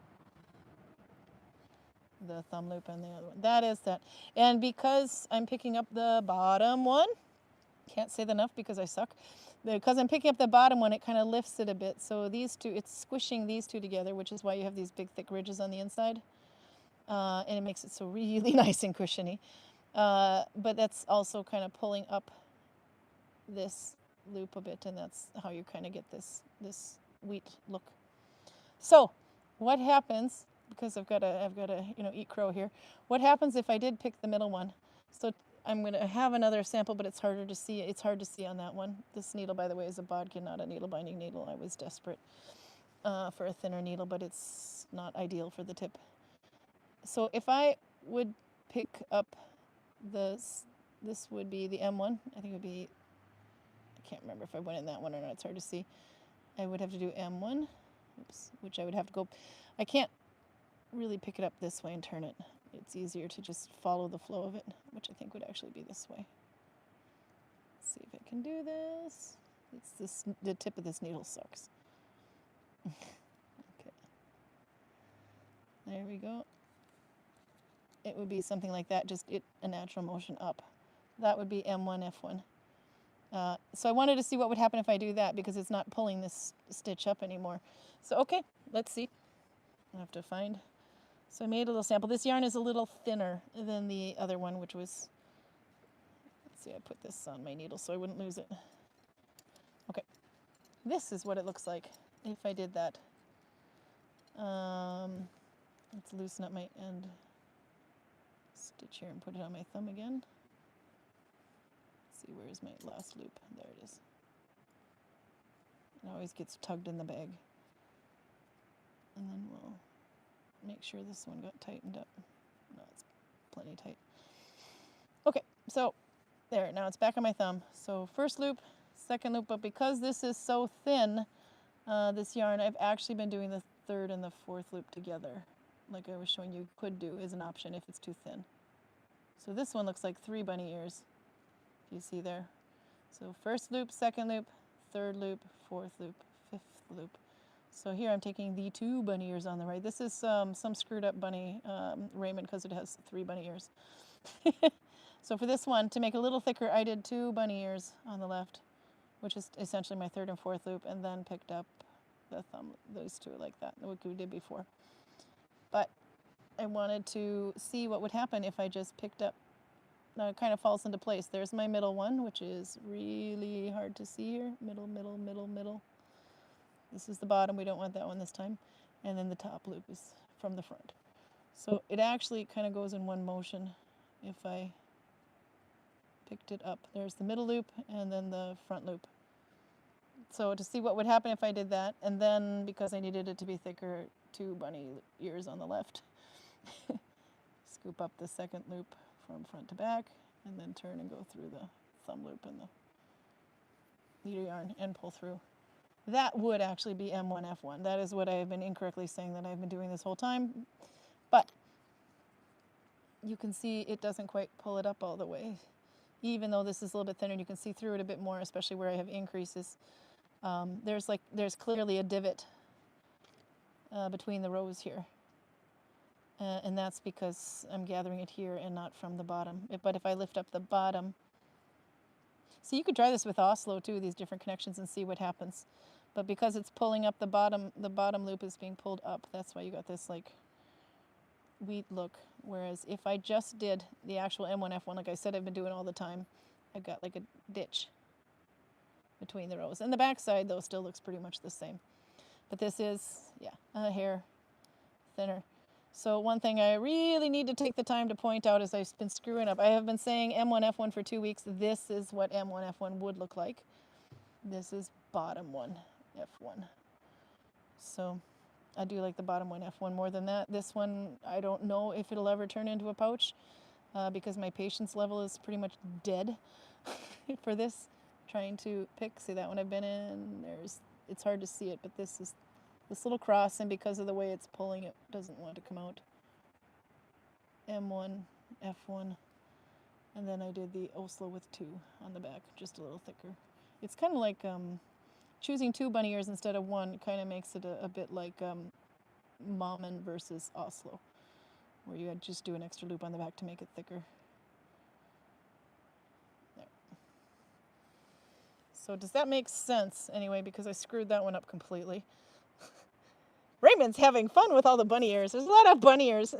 the thumb loop and the other one. That is that. And because I'm picking up the bottom one, can't say that enough because I suck. Because I'm picking up the bottom one, it kind of lifts it a bit. So these two, it's squishing these two together, which is why you have these big thick ridges on the inside. And it makes it so really nice and cushiony. But that's also kind of pulling up this loop a bit, and that's how you kind of get this wheat look. So what happens, because I've got to eat crow here, what happens if I did pick the middle one? So I'm going to have another sample, but it's harder to see. It's hard to see on that one. This needle, by the way, is a bodkin, not a needle binding needle. I was desperate for a thinner needle, but it's not ideal for the tip. So if I would pick up this would be the M1. I think it would be, I can't remember if I went in that one or not. It's hard to see. I would have to do M1, oops, which I would have to go. I can't really pick it up this way and turn it. It's easier to just follow the flow of it, which I think would actually be this way. Let's see if I can do this. The tip of this needle sucks. Okay. There we go. It would be something like that, just a natural motion up. That would be M1, F1. So I wanted to see what would happen if I do that, because it's not pulling this stitch up anymore. So okay, let's see. I have to find. So I made a little sample. This yarn is a little thinner than the other one, which was, let's see, I put this on my needle so I wouldn't lose it. Okay, this is what it looks like if I did that. Let's loosen up my end stitch here and put it on my thumb again. Let's see, where's my last loop? There it is. It always gets tugged in the bag. And then we'll make sure this one got tightened up. No, it's plenty tight. Okay, so there, now it's back on my thumb. So first loop, second loop, but because this is so thin, this yarn, I've actually been doing the third and the fourth loop together. Like I was showing you could do is an option if it's too thin. So this one looks like 3 bunny ears, if you see there. So first loop, second loop, third loop, fourth loop, fifth loop. So here I'm taking the 2 bunny ears on the right. This is some screwed up bunny raiment because it has 3 bunny ears. So for this one, to make it a little thicker, I did 2 bunny ears on the left, which is essentially my third and fourth loop, and then picked up the thumb, those 2 like that, what we did before. But I wanted to see what would happen if I just picked up. Now it kind of falls into place. There's my middle one, which is really hard to see here. Middle, middle, middle, middle. This is the bottom. We don't want that one this time. And then the top loop is from the front. So it actually kind of goes in one motion if I picked it up. There's the middle loop and then the front loop. So to see what would happen if I did that, and then because I needed it to be thicker, 2 bunny ears on the left. Scoop up the second loop from front to back, and then turn and go through the thumb loop and the leader yarn and pull through. That would actually be M1F1. That is what I have been incorrectly saying that I've been doing this whole time. But you can see it doesn't quite pull it up all the way. Even though this is a little bit thinner, you can see through it a bit more, especially where I have increases. There's clearly a divot between the rows here. And that's because I'm gathering it here and not from the bottom. But if I lift up the bottom, so you could try this with Åsle too, these different connections, and see what happens. But because it's pulling up the bottom loop is being pulled up. That's why you got this like wheat look. Whereas if I just did the actual M1F1, like I said I've been doing all the time, I've got like a ditch between the rows. And the back side though still looks pretty much the same. But this is, yeah, a hair thinner. So one thing I really need to take the time to point out is I've been screwing up. I have been saying M1F1 for 2 weeks. This is what M1F1 would look like. This is bottom one, F1. So I do like the bottom one, F1, more than that. This one, I don't know if it'll ever turn into a pouch because my patience level is pretty much dead for this. Trying to pick, see that one I've been in, it's hard to see it, but this is this little cross, and because of the way it's pulling, it doesn't want to come out. M1, F1, and then I did the Åsle with 2 on the back, just a little thicker. It's kind of like choosing 2 bunny ears instead of 1 kind of makes it a bit like Mammen versus Åsle, where you just do an extra loop on the back to make it thicker. There. So does that make sense anyway, because I screwed that one up completely. Raymond's having fun with all the bunny ears. There's a lot of bunny ears.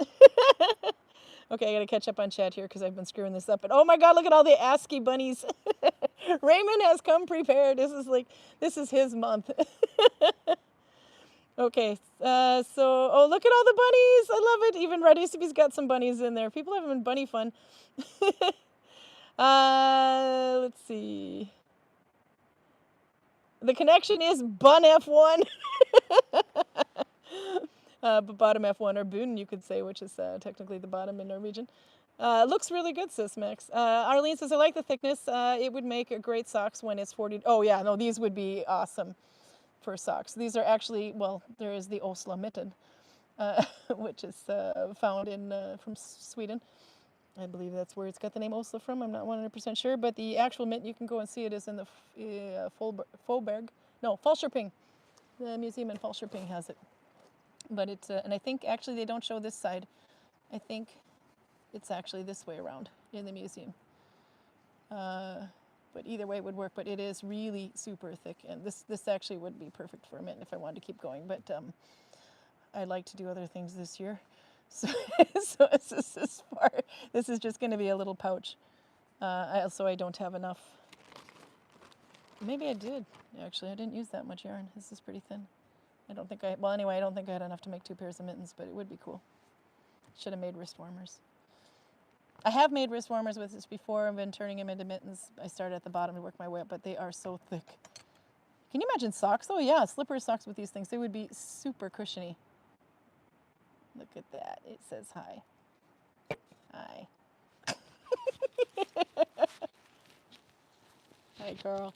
Okay, I gotta catch up on chat here because I've been screwing this up. But oh my God, look at all the ASCII bunnies. Raymond has come prepared. This is his month. Okay, oh, look at all the bunnies. I love it. Even Red Easterby's got some bunnies in there. People are having bunny fun. Let's see. The connection is bun F1. But bottom F1, or bun, you could say, which is technically the bottom in Norwegian. Looks really good, Sis Max. Arlene says, I like the thickness. It would make great socks when it's 40. Oh, yeah, no, these would be awesome for socks. These are actually, well, there is the Åsle mitten, which is found from Sweden. I believe that's where it's got the name Åsle from. I'm not 100% sure, but the actual mint, you can go and see it, is in the Falköping. The museum in Falköping has it. But it's, and I think actually they don't show this side. I think it's actually this way around in the museum. But either way it would work, but it is really super thick. And this actually would be perfect for a mitten if I wanted to keep going. But I'd like to do other things this year. So, this is just going to be a little pouch. I don't have enough. Maybe I did, actually. I didn't use that much yarn. This is pretty thin. I don't think well, anyway, I don't think I had enough to make 2 pairs of mittens, but it would be cool. Should have made wrist warmers. I have made wrist warmers with this before. I've been turning them into mittens. I started at the bottom to work my way up, but they are so thick. Can you imagine socks? Oh yeah, slipper socks with these things. They would be super cushiony. Look at that. It says hi. Hi. Hi, Carl.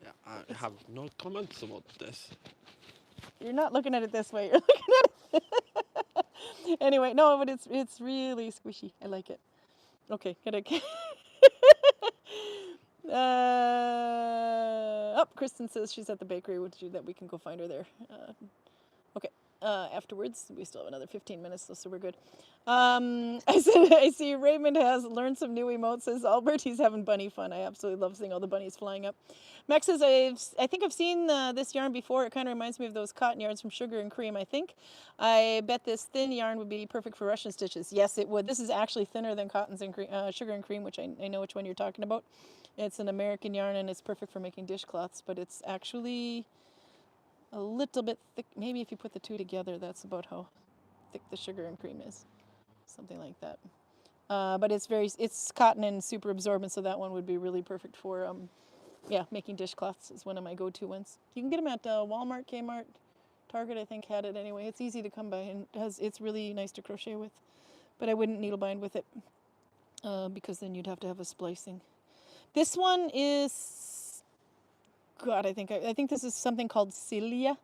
Yeah, I have no comments about this. You're not looking at it this way. You're looking at it. Anyway, no, but it's really squishy. I like it. Okay, gotta. Kristin says she's at the bakery. That we can go find her there. Okay. Afterwards, we still have another 15 minutes, so we're good. I see Raymond has learned some new emotes, says Albert. He's having bunny fun. I absolutely love seeing all the bunnies flying up. Max says, I think I've seen this yarn before. It kind of reminds me of those cotton yarns from Sugar and Cream, I think. I bet this thin yarn would be perfect for Russian stitches. Yes, it would. This is actually thinner than Cottons and Sugar and Cream, which I know which one you're talking about. It's an American yarn, and it's perfect for making dishcloths, but it's actually a little bit thick. Maybe if you put the two together, that's about how thick the Sugar and Cream is. Something like that. But it's cotton and super absorbent, so that one would be really perfect for, making dishcloths is one of my go-to ones. You can get them at Walmart, Kmart, Target, I think, had it anyway. It's easy to come by, and it's really nice to crochet with. But I wouldn't needle bind with it, because then you'd have to have a splicing. This one is, God, I think this is something called Silja,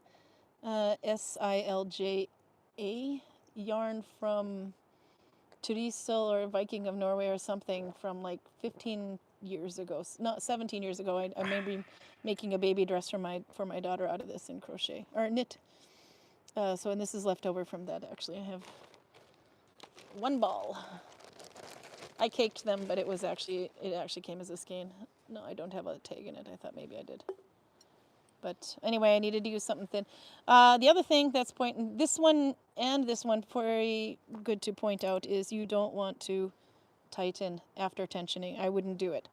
Silja yarn from Turisel or Viking of Norway or something from like 15 years ago. Not 17 years ago. I remember making a baby dress for my daughter out of this in crochet or knit. And this is left over from that. Actually, I have one ball. I caked them, but it actually came as a skein. No, I don't have a tag in it. I thought maybe I did. But anyway, I needed to use something thin. The other thing that's this one very good to point out is you don't want to tighten after tensioning. I wouldn't do it.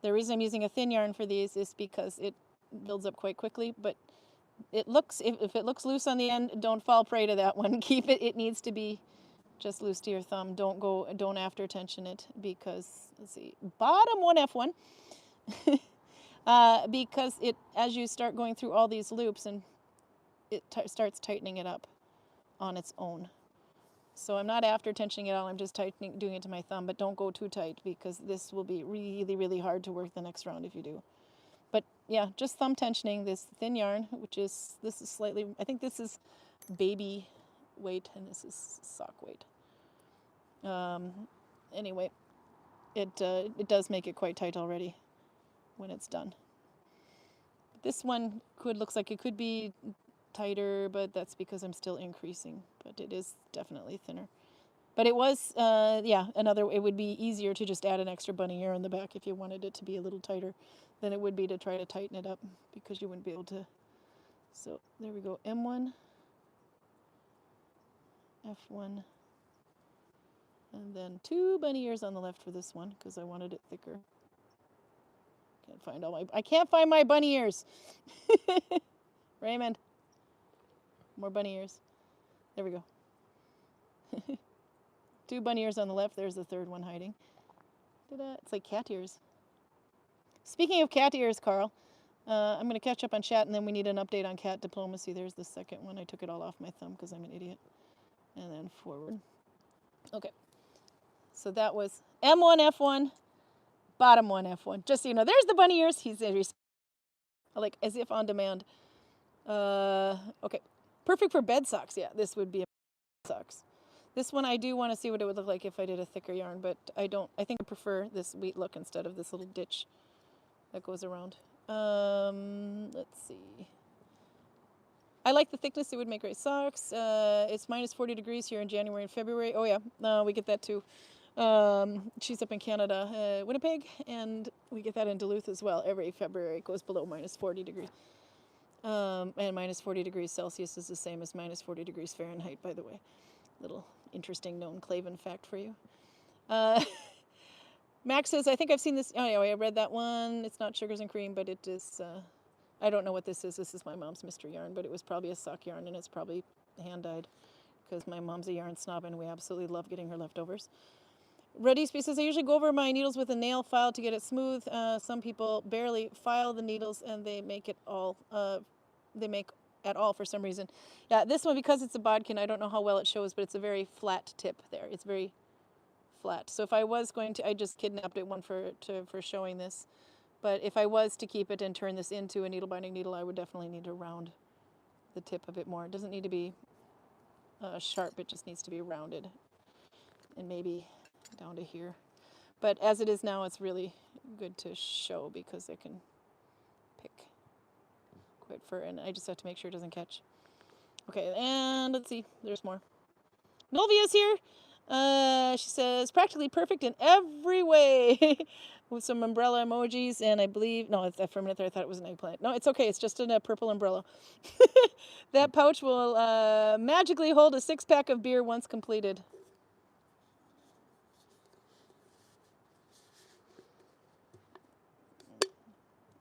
The reason I'm using a thin yarn for these is because it builds up quite quickly, but it looks, if it looks loose on the end, don't fall prey to that one. Keep it, it needs to be just loose to your thumb. Don't after tension it because, let's see, bottom 1F1. Because as you start going through all these loops and it starts tightening it up on its own. So I'm not after tensioning it all, I'm just doing it to my thumb, but don't go too tight because this will be really, really hard to work the next round if you do. But yeah, just thumb tensioning this thin yarn, this is slightly, I think this is baby weight and this is sock weight. Anyway, it does make it quite tight already when it's done. This one looks like it could be tighter, but that's because I'm still increasing, but it is definitely thinner. But it was, it would be easier to just add an extra bunny ear on the back if you wanted it to be a little tighter than it would be to try to tighten it up because you wouldn't be able to. So there we go, M1, F1, and then 2 bunny ears on the left for this one because I wanted it thicker. I can't find my bunny ears. Raymond. More bunny ears. There we go. 2 bunny ears on the left. There's the third one hiding. Ta-da. It's like cat ears. Speaking of cat ears, Carl, I'm going to catch up on chat, and then we need an update on cat diplomacy. There's the second one. I took it all off my thumb because I'm an idiot. And then forward. Okay. So that was M1, F1, bottom 1, F1. Just so you know, there's the bunny ears. He's like as if on demand. Okay. Perfect for bed socks. Yeah, this would be a bed socks. This one I do want to see what it would look like if I did a thicker yarn, but I think I prefer this wheat look instead of this little ditch that goes around. Let's see. I like the thickness. It would make great socks. It's minus 40 degrees here in January and February. Oh yeah, we get that too. She's up in Canada, Winnipeg, and we get that in Duluth as well. Every February it goes below minus 40 degrees. And minus 40 degrees Celsius is the same as minus 40 degrees Fahrenheit, by the way. Little interesting known Claven fact for you. Max says, I think I've seen this. Oh, anyway, I read that one. It's not sugars and cream, but it is. I don't know what this is. This is my mom's mystery yarn, but it was probably a sock yarn, and it's probably hand-dyed because my mom's a yarn snob, and we absolutely love getting her leftovers. Red Eastby says, I usually go over my needles with a nail file to get it smooth. Some people barely file the needles, and they make it all. They make at all for some reason. Yeah, this one, because it's a bodkin, I don't know how well it shows, but it's a very flat tip there. It's very flat. So if I was going to, I just kidnapped it one for showing this. But if I was to keep it and turn this into a needle binding needle, I would definitely need to round the tip a bit more. It doesn't need to be sharp, it just needs to be rounded. And maybe down to here. But as it is now, it's really good to show because I can pick quite fur, and I just have to make sure it doesn't catch. Okay, and let's see, there's more. Nolvia's here. She says, practically perfect in every way. With some umbrella emojis, and I believe, no, for a minute there I thought it was an eggplant. No, it's okay, it's just a purple umbrella. That pouch will magically hold a 6-pack of beer once completed.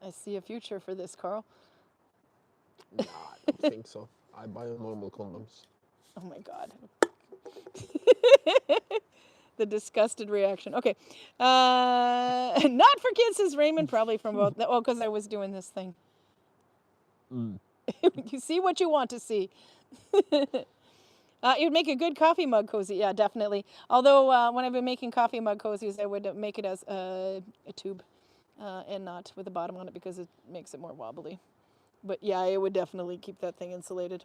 I see a future for this, Carl. Nah, I don't think so. I buy normal condoms. Oh my God. The disgusted reaction. Okay. Not for kids, says Raymond, probably from about, oh, because I was doing this thing. You see what you want to see. It would make a good coffee mug cozy. Yeah, definitely. Although when I've been making coffee mug cozies, I would make it as a tube and not with a bottom on it because it makes it more wobbly. But yeah, it would definitely keep that thing insulated.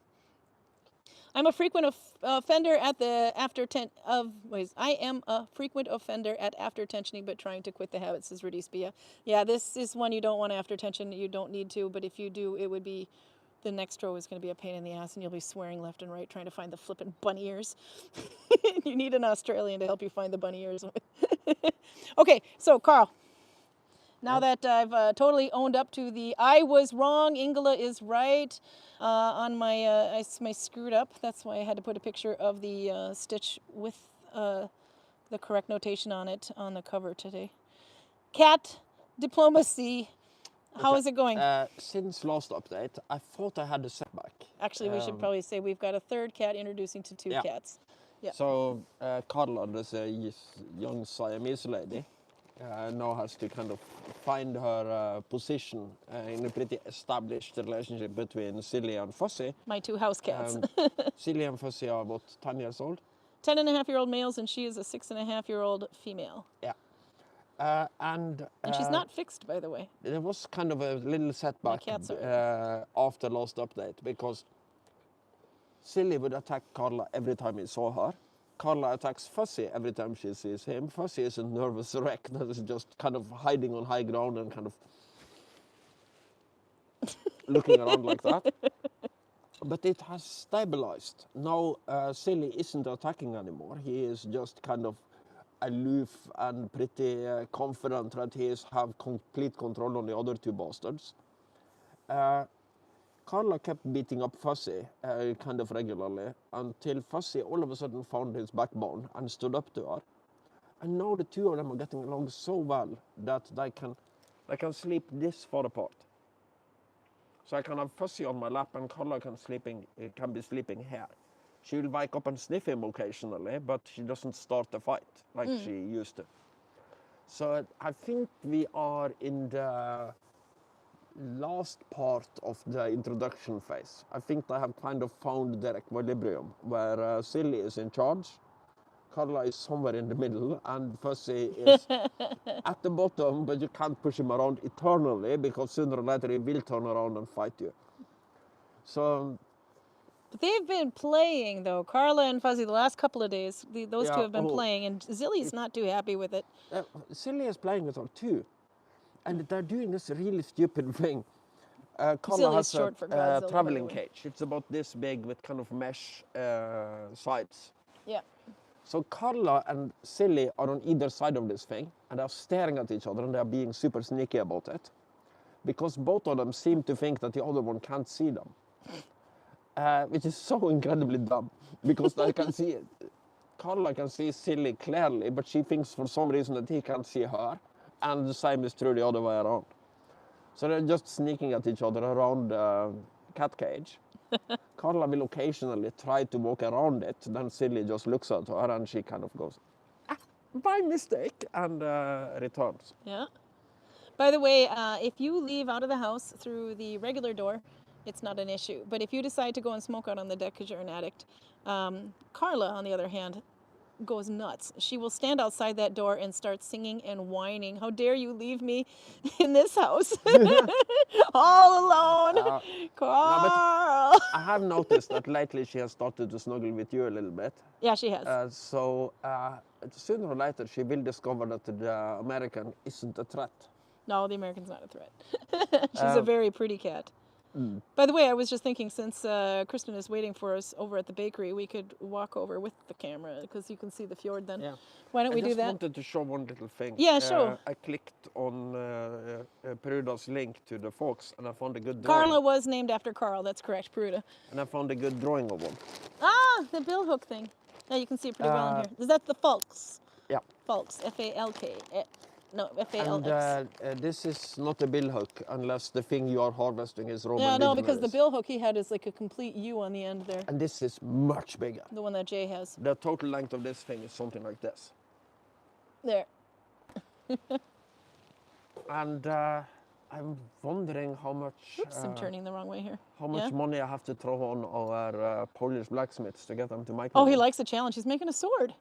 I'm a frequent offender at the I am a frequent offender at after tensioning, but trying to quit the habit, says Rudisbia. Yeah, this is one you don't want after tension. You don't need to, but if you do, it would be, the next row is going to be a pain in the ass, and you'll be swearing left and right trying to find the flippin' bunny ears. You need an Australian to help you find the bunny ears. Okay, so Carl. Now that I've totally owned up to the I was wrong, Ingela is right on my, I screwed up. That's why I had to put a picture of the stitch with the correct notation on it on the cover today. Cat diplomacy. How is it going? Since last update, I thought I had a setback. Actually, we should probably say we've got a third cat introducing to two cats. Yeah. So Karl, there's a young Siamese lady, now has to kind of find her position in a pretty established relationship between Silly and Fussy. My two house cats. Silly and Fussy are about 10 years old. 10-and-a-half-year-old males, and she is a 6-and-a-half-year-old female. Yeah. And she's not fixed, by the way. There was kind of a little setback after last update, because Silly would attack Karla every time he saw her. Karla attacks Fussy every time she sees him. Fussy is a nervous wreck that is just kind of hiding on high ground and kind of looking around like that. But it has stabilized. Now Silly isn't attacking anymore. He is just kind of aloof and pretty confident that he have complete control on the other two bastards. Karla kept beating up Fussy kind of regularly until Fussy all of a sudden found his backbone and stood up to her. And now the two of them are getting along so well that they can sleep this far apart. So I can have Fussy on my lap and Karla can be sleeping here. She will wake up and sniff him occasionally, but she doesn't start a fight like she used to. So I think we are in the last part of the introduction phase. I think they have kind of found their equilibrium, where Silly is in charge, Karla is somewhere in the middle, and Fussy is at the bottom, but you can't push him around eternally, because sooner or later he will turn around and fight you. So... But they've been playing, though. Karla and Fuzzy, the last couple of days, those two have been playing, and Zilly's not too happy with it. Silly is playing with her too. And they're doing this really stupid thing. Karla has a traveling cage. It's about this big with kind of mesh sides. Yeah. So Karla and Silly are on either side of this thing, and they're staring at each other, and they're being super sneaky about it. Because both of them seem to think that the other one can't see them. Which is so incredibly dumb, because they can see it. Carla can see Silly clearly, but she thinks for some reason that he can't see her. And the same is true the other way around. So they're just sneaking at each other around the cat cage. Carla will occasionally try to walk around it, then Silly just looks at her and she kind of goes, by mistake, and returns. Yeah. By the way, if you leave out of the house through the regular door, it's not an issue. But if you decide to go and smoke out on the deck because you're an addict, Carla, on the other hand, goes nuts. She will stand outside that door and start singing and whining. How dare you leave me in this house all alone, Carl. I have noticed that lately she has started to snuggle with you a little bit. Yeah, she has. So sooner or later she will discover that the American isn't a threat. No, the American's not a threat. She's a very pretty cat. By the way, I was just thinking, since Kristin is waiting for us over at the bakery, we could walk over with the camera because you can see the fjord then. Yeah. Why don't we do that? I just wanted to show one little thing. Yeah, sure. I clicked on Peruda's link to the fox and I found a good drawing. Carla was named after Carl, that's correct, Peruda. And I found a good drawing of one. Ah, the billhook thing. Yeah, you can see it pretty well in here. Is that the falx? Yeah. Falx, F-A-L-K. No, And F-A-L-X. this is not a billhook unless the thing you are harvesting is Roman Yeah, no, because the legionaries. billhook he had is like a complete U on the end there. And this is much bigger. The one that Jay has. The total length of this thing is something like this. There. And I'm wondering how much Oops, I'm turning the wrong way here. how much money I have to throw on our Polish blacksmiths to get them to make Oh, he one. likes a challenge. He's making a sword.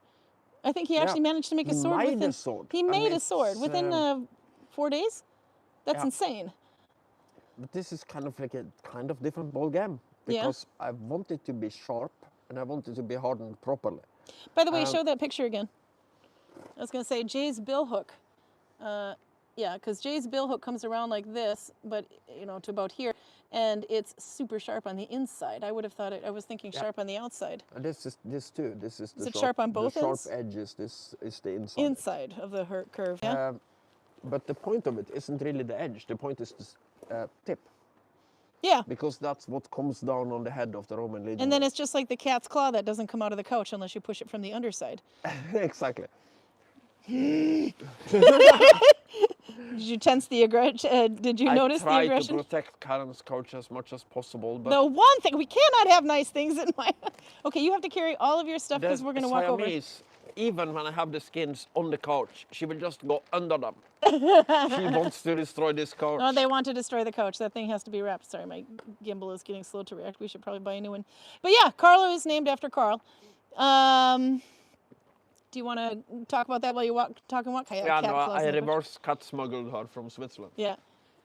I think he actually managed to make a He sword made within... a sword, He and made a it's, sword within 4 days? That's yeah. insane. But this is kind of like a kind of different ball game Yeah. because I want it to be sharp and I want it to be hardened properly. By the way, show that picture again. I was going to say Jay's billhook. Yeah, because Jay's billhook comes around like this, but, you know, to about here, and it's super sharp on the inside. I would have thought I was thinking sharp on the outside. And this is this too. This is the Is it sharp on both the ends? sharp edges. This is the inside. Inside of the curve, yeah? But the point of it isn't really the edge. The point is the tip, Yeah. because that's what comes down on the head of the Roman legionary. And then it's just like the cat's claw that doesn't come out of the couch unless you push it from the underside. Exactly. Did you tense the aggression? Did you notice the I try aggression? to protect Karin's couch as much as possible, but The one thing, we cannot have nice things in my... Okay, you have to carry all of your stuff because we're going to walk over. Siamese, even when I have the skins on the couch, she will just go under them. She wants to destroy this couch. No, they want to destroy the couch. That thing has to be wrapped. Sorry, my gimbal is getting slow to react. We should probably buy a new one. But yeah, Carlo is named after Carl. Do you want to talk about that while you talk and walk? Yeah, no, I reverse cat smuggled her from Switzerland. Yeah.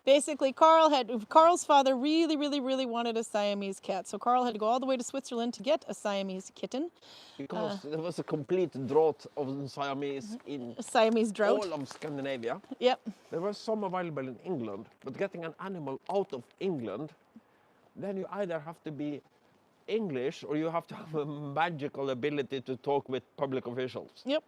Basically, Carl's father really wanted a Siamese cat. So Carl had to go all the way to Switzerland to get a Siamese kitten. Because there was a complete drought of Siamese in A Siamese drought. all of Scandinavia. Yep. There were some available in England, but getting an animal out of England, then you either have to be English or you have to have a magical ability to talk with public officials. Yep.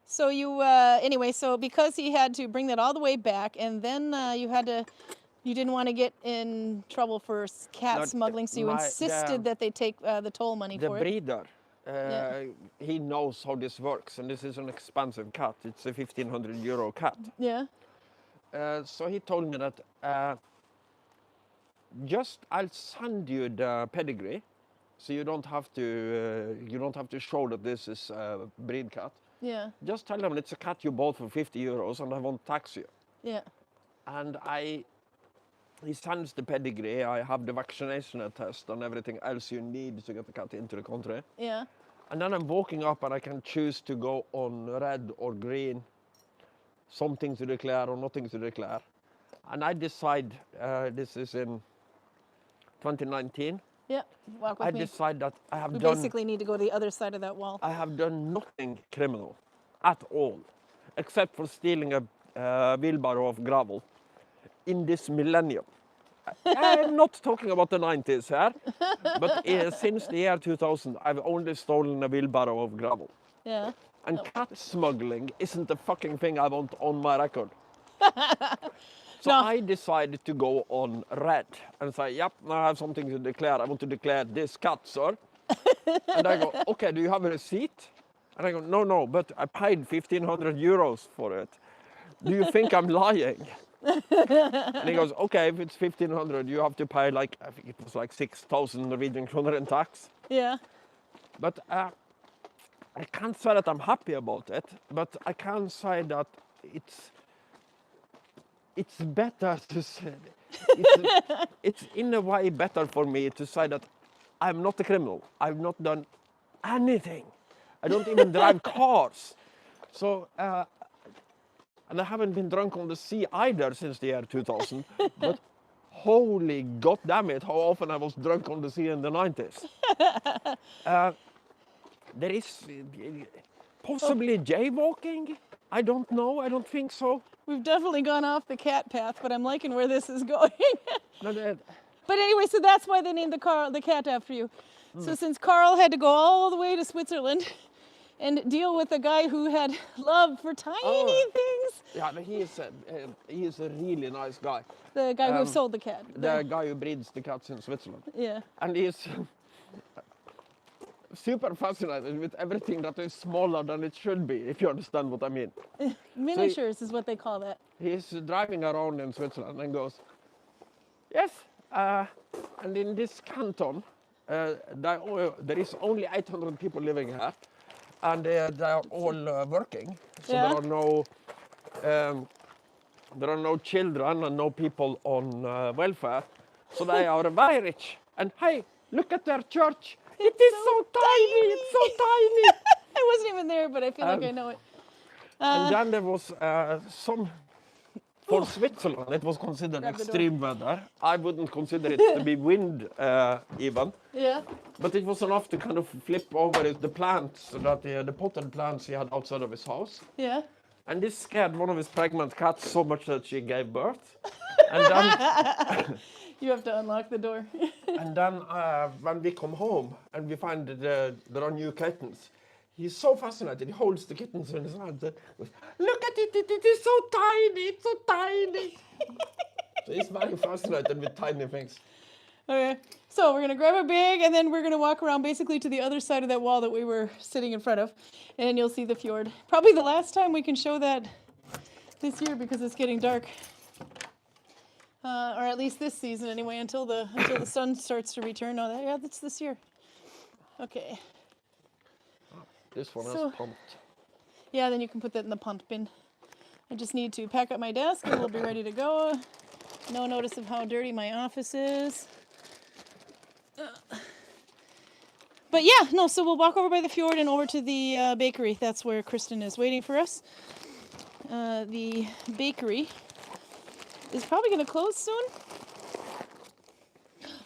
So you, anyway, so because he had to bring that all the way back, and then you didn't want to get in trouble for cat No, smuggling, so you insisted that they take the toll money The for it. breeder, he knows how this works, and this is an expensive cat. It's a 1,500 euro cat. Yeah. So he told me that I'll send you the pedigree, so you don't have to show that this is a breed cat. Yeah. Just tell them it's a cat you bought for 50 euros and I won't tax you. Yeah. And he sends the pedigree. I have the vaccination test and everything else you need to get the cat into the country. Yeah. And then I'm walking up and I can choose to go on red or green, something to declare or nothing to declare. And I decide, this is in 2019, Yeah. Walk with I me. decide that I have We done basically need to go to the other side of that wall. I have done nothing criminal at all, except for stealing a wheelbarrow of gravel in this millennium. I'm not talking about the 90s here, but since the year 2000, I've only stolen a wheelbarrow of gravel. Yeah. And cat smuggling isn't the fucking thing I want on my record. So No. I decided to go on red and say, yep, now I have something to declare. I want to declare this cat, sir. And I go, okay, do you have a receipt? And I go, no, but I paid 1,500 euros for it. Do you think I'm lying? And he goes, okay, if it's 1,500, you have to pay like, I think it was like 6,000 Norwegian kroner in tax. Yeah. But I can't say that I'm happy about it, but I can say that it's better to say, it's in a way better for me to say that I'm not a criminal. I've not done anything. I don't even drive cars. So, and I haven't been drunk on the sea either since the year 2000. But holy goddamn it, how often I was drunk on the sea in the 90s. There is possibly jaywalking. I don't know. I don't think so. We've definitely gone off the cat path, but I'm liking where this is going. No, But anyway, so that's why they named the cat after you. So since Carl had to go all the way to Switzerland and deal with a guy who had love for tiny things. Yeah, but he is a really nice guy. The guy who sold the cat. The guy who breeds the cats in Switzerland. Yeah. And he's super fascinated with everything that is smaller than it should be, if you understand what I mean. Miniatures is what they call that. He's driving around in Switzerland and goes, yes, and in this canton, there is only 800 people living here, and they are all working. So Yeah. there are no children and no people on welfare. So they are very rich. And hey, look at their church. It is so tiny. It's so tiny. I wasn't even there, but I feel like I know it. And then there was for Switzerland, it was considered Grab the door. extreme weather. I wouldn't consider it to be wind even. Yeah. But it was enough to kind of flip over the plants, that the potted plants he had outside of his house. Yeah. And this scared one of his pregnant cats so much that she gave birth. And then, You have to unlock the door. and then when we come home and we find that there are new kittens, he's so fascinated. He holds the kittens in his hand and goes, look at it, it is so tiny, it's so tiny. So he's very fascinated with tiny things. Okay, so we're gonna grab a bag and then we're gonna walk around basically to the other side of that wall that we were sitting in front of, and you'll see the fjord. Probably the last time we can show that this year because it's getting dark, or at least this season anyway, until the sun starts to return. No, yeah, that's this year. Okay. This one So- is pumped. Yeah, then you can put that in the punt bin. I just need to pack up my desk and we'll be ready to go. No notice of how dirty my office is. But yeah, no, so we'll walk over by the fjord and over to the bakery. That's where Kristin is waiting for us. The bakery is probably going to close soon.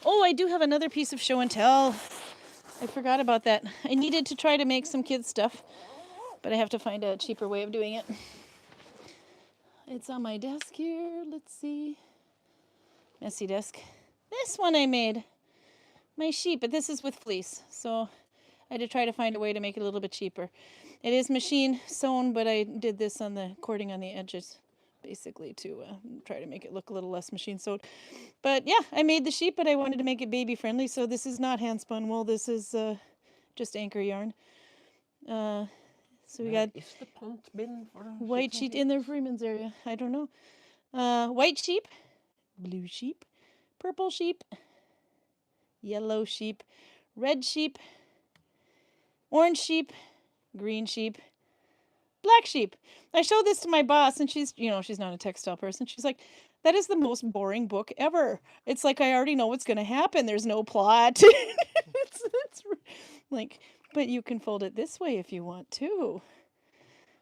Oh, I do have another piece of show and tell. I forgot about that. I needed to try to make some kids stuff, but I have to find a cheaper way of doing it. It's on my desk here. Let's see. Messy desk. This one I made. My sheep, but this is with fleece. So I had to try to find a way to make it a little bit cheaper. It is machine sewn, but I did this on the cording on the edges, basically to try to make it look a little less machine sewed. But yeah, I made the sheep, but I wanted to make it baby friendly. So this is not hand spun wool. This is just anchor yarn. So we got Is the punt bin for white sheep in the Freeman's area. I don't know. White sheep, blue sheep, purple sheep, yellow sheep, red sheep, orange sheep, green sheep, black sheep. I showed this to my boss and she's not a textile person. She's like, that is the most boring book ever. It's like, I already know what's going to happen. There's no plot. it's like, but you can fold it this way if you want to.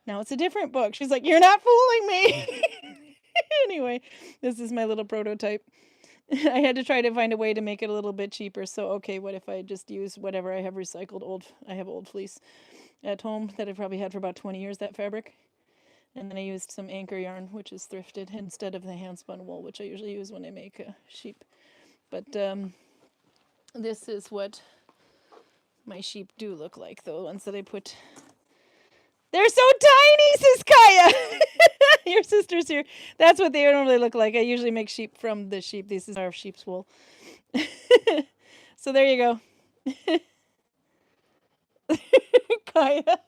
Now it's a different book. She's like, you're not fooling me. Anyway, this is my little prototype. I had to try to find a way to make it a little bit cheaper. So, okay, what if I just use whatever I have recycled I have old fleece at home that I've probably had for about 20 years, that fabric. And then I used some anchor yarn, which is thrifted, instead of the hand spun wool, which I usually use when I make sheep. But this is what my sheep do look like, the ones that I put. They're so tiny, says Kaya. Your sister's here. That's what they normally look like. I usually make sheep from the sheep. This is our sheep's wool. So there you go. Kaya.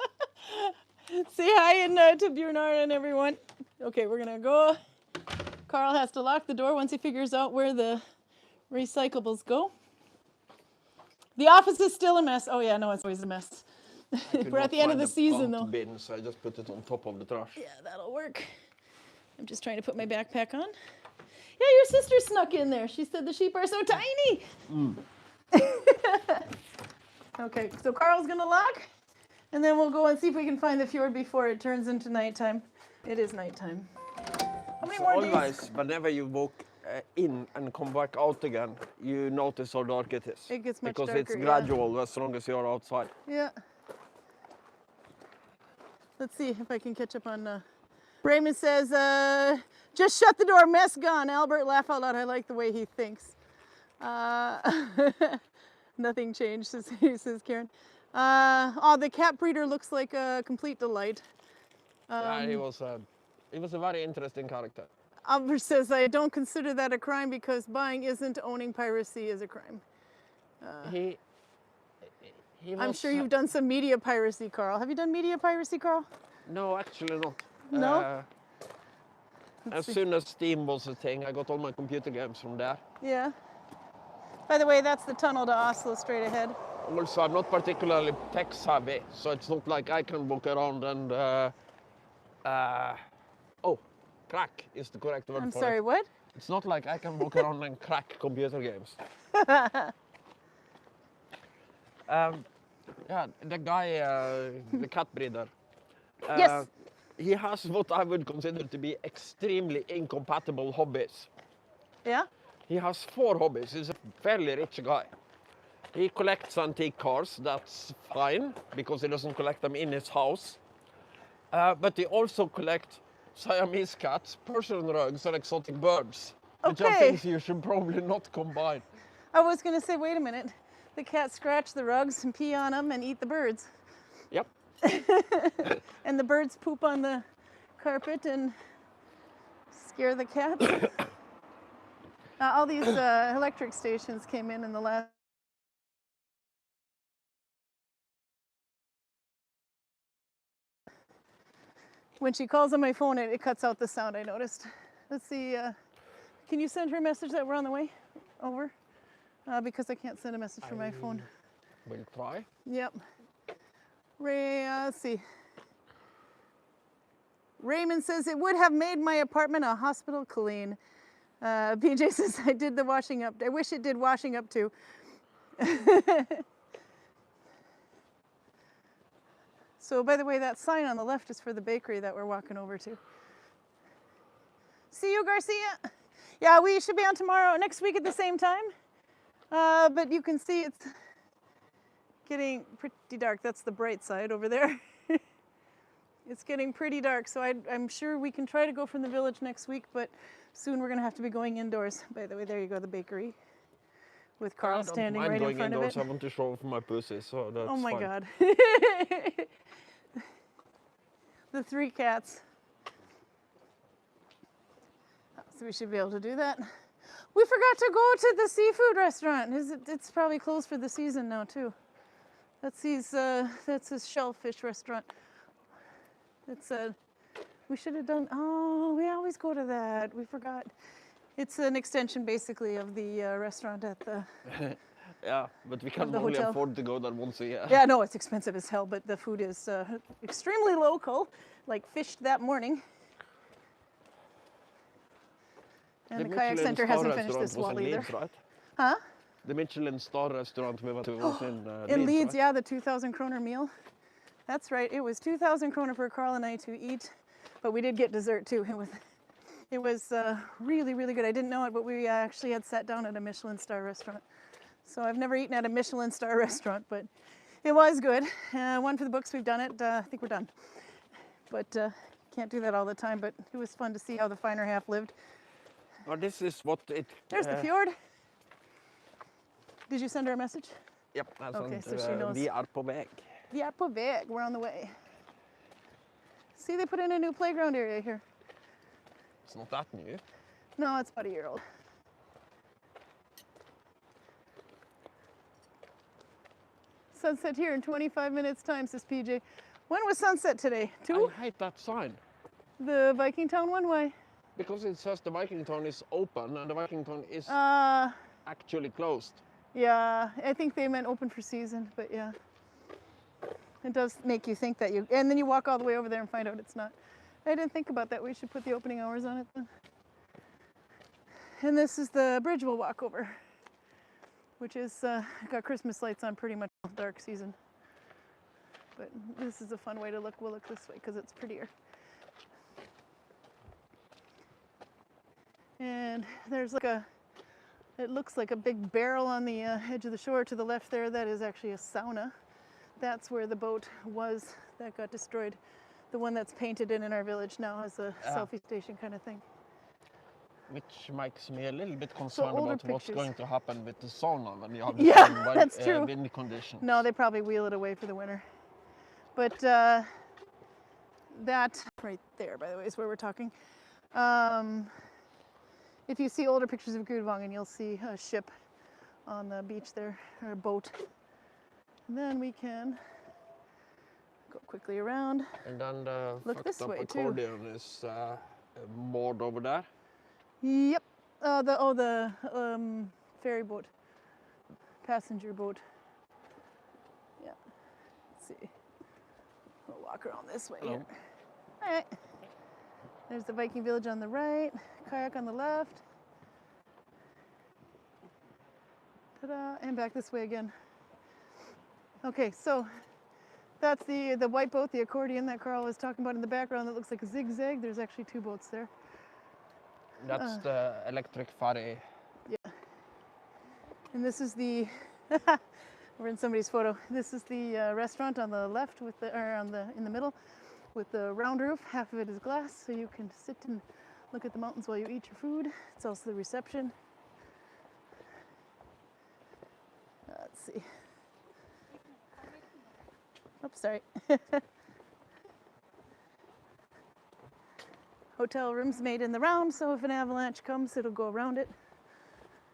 Say hi and to Bjornar and everyone. Okay, we're gonna go. Carl has to lock the door once he figures out where the recyclables go. The office is still a mess. Oh yeah, no, it's always a mess. We're at the end of the season though. Bin, so I just put it on top of the trash. Yeah, that'll work. I'm just trying to put my backpack on. Yeah, your sister snuck in there. She said the sheep are so tiny. Okay, so Carl's gonna lock, and then we'll go and see if we can find the fjord before it turns into nighttime. It is nighttime. How many more days? Always, whenever you walk in and come back out again, you notice how dark it is. It gets much because darker, it's yeah. gradual as long as you're outside. Yeah. Let's see if I can catch up on. Raymond says, just shut the door, mess gone. Albert, laugh out loud. I like the way he thinks. Nothing changed, says Karen. Oh, the cat breeder looks like a complete delight. Yeah, he was a very interesting character. Albert says, I don't consider that a crime because buying isn't owning piracy is a crime. He I'm sure you've done some media piracy, Carl. Have you done media piracy, Carl? No, actually not. No? As soon as Steam was a thing, I got all my computer games from there. Yeah. By the way, that's the tunnel to Åsle straight ahead. Also, I'm not particularly tech savvy, so it's not like I can walk around and... crack is the correct word I'm for sorry, it. what? It's not like I can walk around and crack computer games. Yeah, the guy, the cat breeder. Yes. He has what I would consider to be extremely incompatible hobbies. Yeah? He has 4 hobbies. He's a fairly rich guy. He collects antique cars. That's fine, because he doesn't collect them in his house. But he also collects Siamese cats, Persian rugs, and exotic birds. Which are Okay. things you should probably not combine. I was going to say, wait a minute. The cats scratch the rugs and pee on them and eat the birds. Yep. And the birds poop on the carpet and scare the cats. All these electric stations came in the last. When she calls on my phone, it cuts out the sound, I noticed. Let's see. Can you send her a message that we're on the way over? Because I can't send a message from my phone. Will try. Yep. Let's see. Raymond says it would have made my apartment a hospital clean. PJ says I did the washing up. I wish it did washing up too. So by the way, that sign on the left is for the bakery that we're walking over to. See you, Garcia. Yeah, we should be on next week at the same time. But you can see it's getting pretty dark. That's the bright side over there. It's getting pretty dark, so I'm sure we can try to go from the village next week, but soon we're going to have to be going indoors. By the way, there you go, the bakery, with Carl standing right in front indoors. of it. I want to show off my pussy, so that's Oh my fine. God. The 3 cats. So we should be able to do that. We forgot to go to the seafood restaurant. It's probably closed for the season now too. That's his shellfish restaurant. We should have done, we always go to that. We forgot. It's an extension basically of the restaurant at the Yeah, but we can the only hotel. afford to go there once a year. Yeah, no, it's expensive as hell, but the food is extremely local, like fished that morning. And the kayak center hasn't finished this wall either. Leeds, right? Huh? The Michelin star restaurant we went to was in In Leeds, right? yeah, the 2,000 kroner meal. That's right. It was 2,000 kroner for Carl and I to eat, but we did get dessert too. It was really, really good. I didn't know it, but we actually had sat down at a Michelin star restaurant. So I've never eaten at a Michelin star restaurant, but it was good. One for the books. We've done it. I think we're done. But can't do that all the time. But it was fun to see how the finer half lived. Oh, this is what it... There's the fjord. Did you send her a message? Yep, that's Okay, so she knows. Vi är på väg. Vi är på väg. We're on the way. See, they put in a new playground area here. It's not that new. No, it's about a year old. sunset here in 25 minutes time, says PJ. When was sunset today? 2? I hate that sign. The Viking Town one? Why? Because it says the Viking Town is open and the Viking Town is actually closed. Yeah, I think they meant open for season, but yeah. It does make you think that and then you walk all the way over there and find out it's not. I didn't think about that. We should put the opening hours on it then. And this is the bridge we'll walk over, which is got Christmas lights on pretty much all dark season. But this is a fun way to look. We'll look this way because it's prettier. And there's like it looks like a big barrel on the edge of the shore to the left there. That is actually a sauna. That's where the boat was that got destroyed. The one that's painted in our village now as a selfie station kind of thing. Which makes me a little bit concerned about what's going to happen with the sauna when you have the that's true. wind conditions. No, they probably wheel it away for the winter. But that right there, by the way, is where we're talking. If you see older pictures of Gudvangen, you'll see a ship on the beach there, or a boat. And then we can go quickly around. And then the look this way accordion too. Is moored over there. Yep. The ferry boat, passenger boat. Yeah. Let's see. We'll walk around this way here. All right. There's the Viking village on the right, kayak on the left. Ta-da! And back this way again. Okay, so that's the white boat, the accordion that Karl was talking about in the background that looks like a zigzag. There's actually 2 boats there. That's the electric ferry. Yeah. And this is the we're in somebody's photo. This is the restaurant on the left with in the middle with the round roof. Half of it is glass, so you can sit and look at the mountains while you eat your food. It's also the reception. Let's see. Oops, sorry. Hotel rooms made in the round, so if an avalanche comes, it'll go around it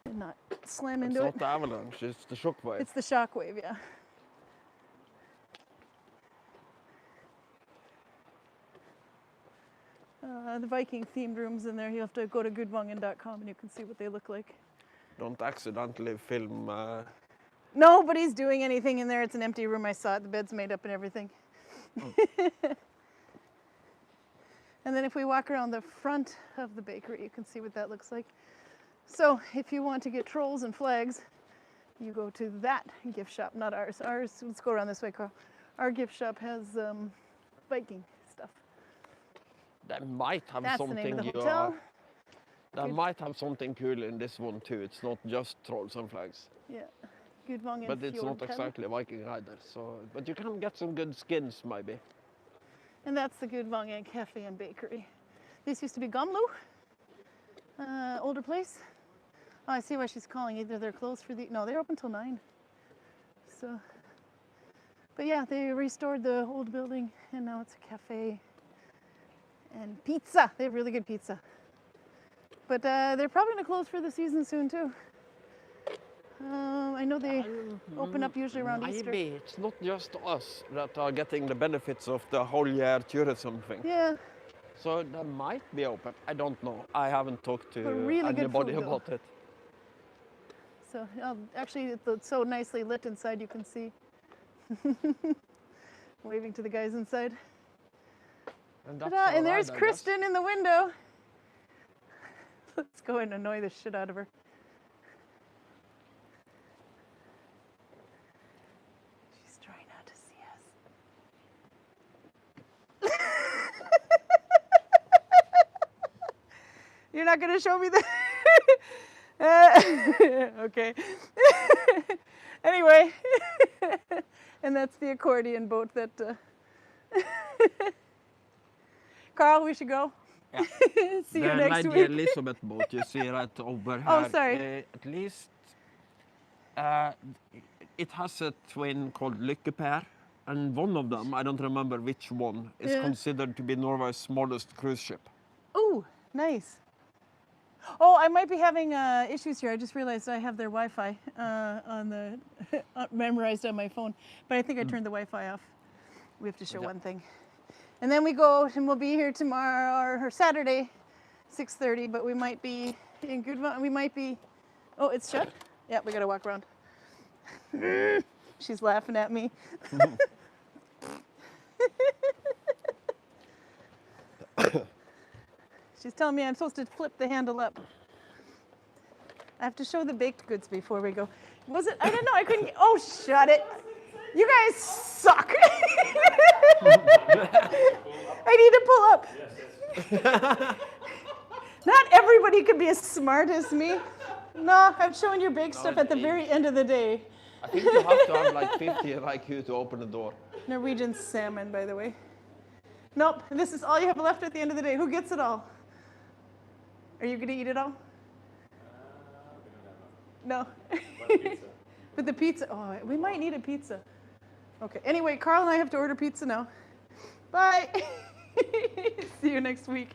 and not slam into it. It's not the avalanche, it's the shockwave. It's the shockwave, yeah. The Viking themed rooms in there. You have to go to gudvangen.com and you can see what they look like. Don't accidentally film. Nobody's doing anything in there. It's an empty room. I saw it. The bed's made up and everything. And then if we walk around the front of the bakery, you can see what that looks like. So if you want to get trolls and flags, you go to that gift shop, not ours. Ours, let's go around this way, Karl. Our gift shop has Viking stuff. They might have That's something. The name of the hotel. They might have something cool in this one too. It's not just trolls and flags. Yeah, Gudvangen. But it's not exactly Viking either. So, but you can get some good skins maybe. And that's the Gudvangen Cafe and Bakery. This used to be Gamlu, older place. Oh, I see why she's calling. Either they're closed for no, they're open till 9. So, but yeah, they restored the old building and now it's a cafe and pizza. They have really good pizza. But they're probably gonna close for the season soon too. I know they open up usually around Easter. Maybe it's not just us that are getting the benefits of the whole year tourism thing. Yeah. So they might be open. I don't know. I haven't talked to really anybody about it. So actually, it's so nicely lit inside. You can see. Waving to the guys inside. And there's Kristin in the window. Let's go and annoy the shit out of her. She's trying not to see us. You're not going to show me that? Okay. Anyway. And that's the accordion boat that... Karl, we should go. Yeah. See you next week. The Lady Elizabeth boat you see right over here. Oh, sorry. At least it has a twin called Lykkeper, and one of them, I don't remember which one, is considered to be Norway's smallest cruise ship. Oh, nice. Oh, I might be having issues here. I just realized I have their Wi-Fi on the memorized on my phone, but I think I turned the Wi-Fi off. We have to show one thing, and then we go and we'll be here tomorrow or Saturday, 6:30. But we might be in Gudvangen. We might be. Oh, it's shut. Yeah, we gotta walk around. She's laughing at me. She's telling me I'm supposed to flip the handle up. I have to show the baked goods before we go. Was it? I don't know. I couldn't. Oh, shut it. You guys suck. I need to pull up. Not everybody can be as smart as me. No, I'm showing your baked stuff at the very end of the day. I think you have to have like 50 IQ to open the door. Norwegian salmon, by the way. Nope, this is all you have left at the end of the day. Who gets it all? Are you going to eat it all? No. But the pizza, oh, we might need a pizza. Okay, anyway, Carl and I have to order pizza now. Bye. See you next week.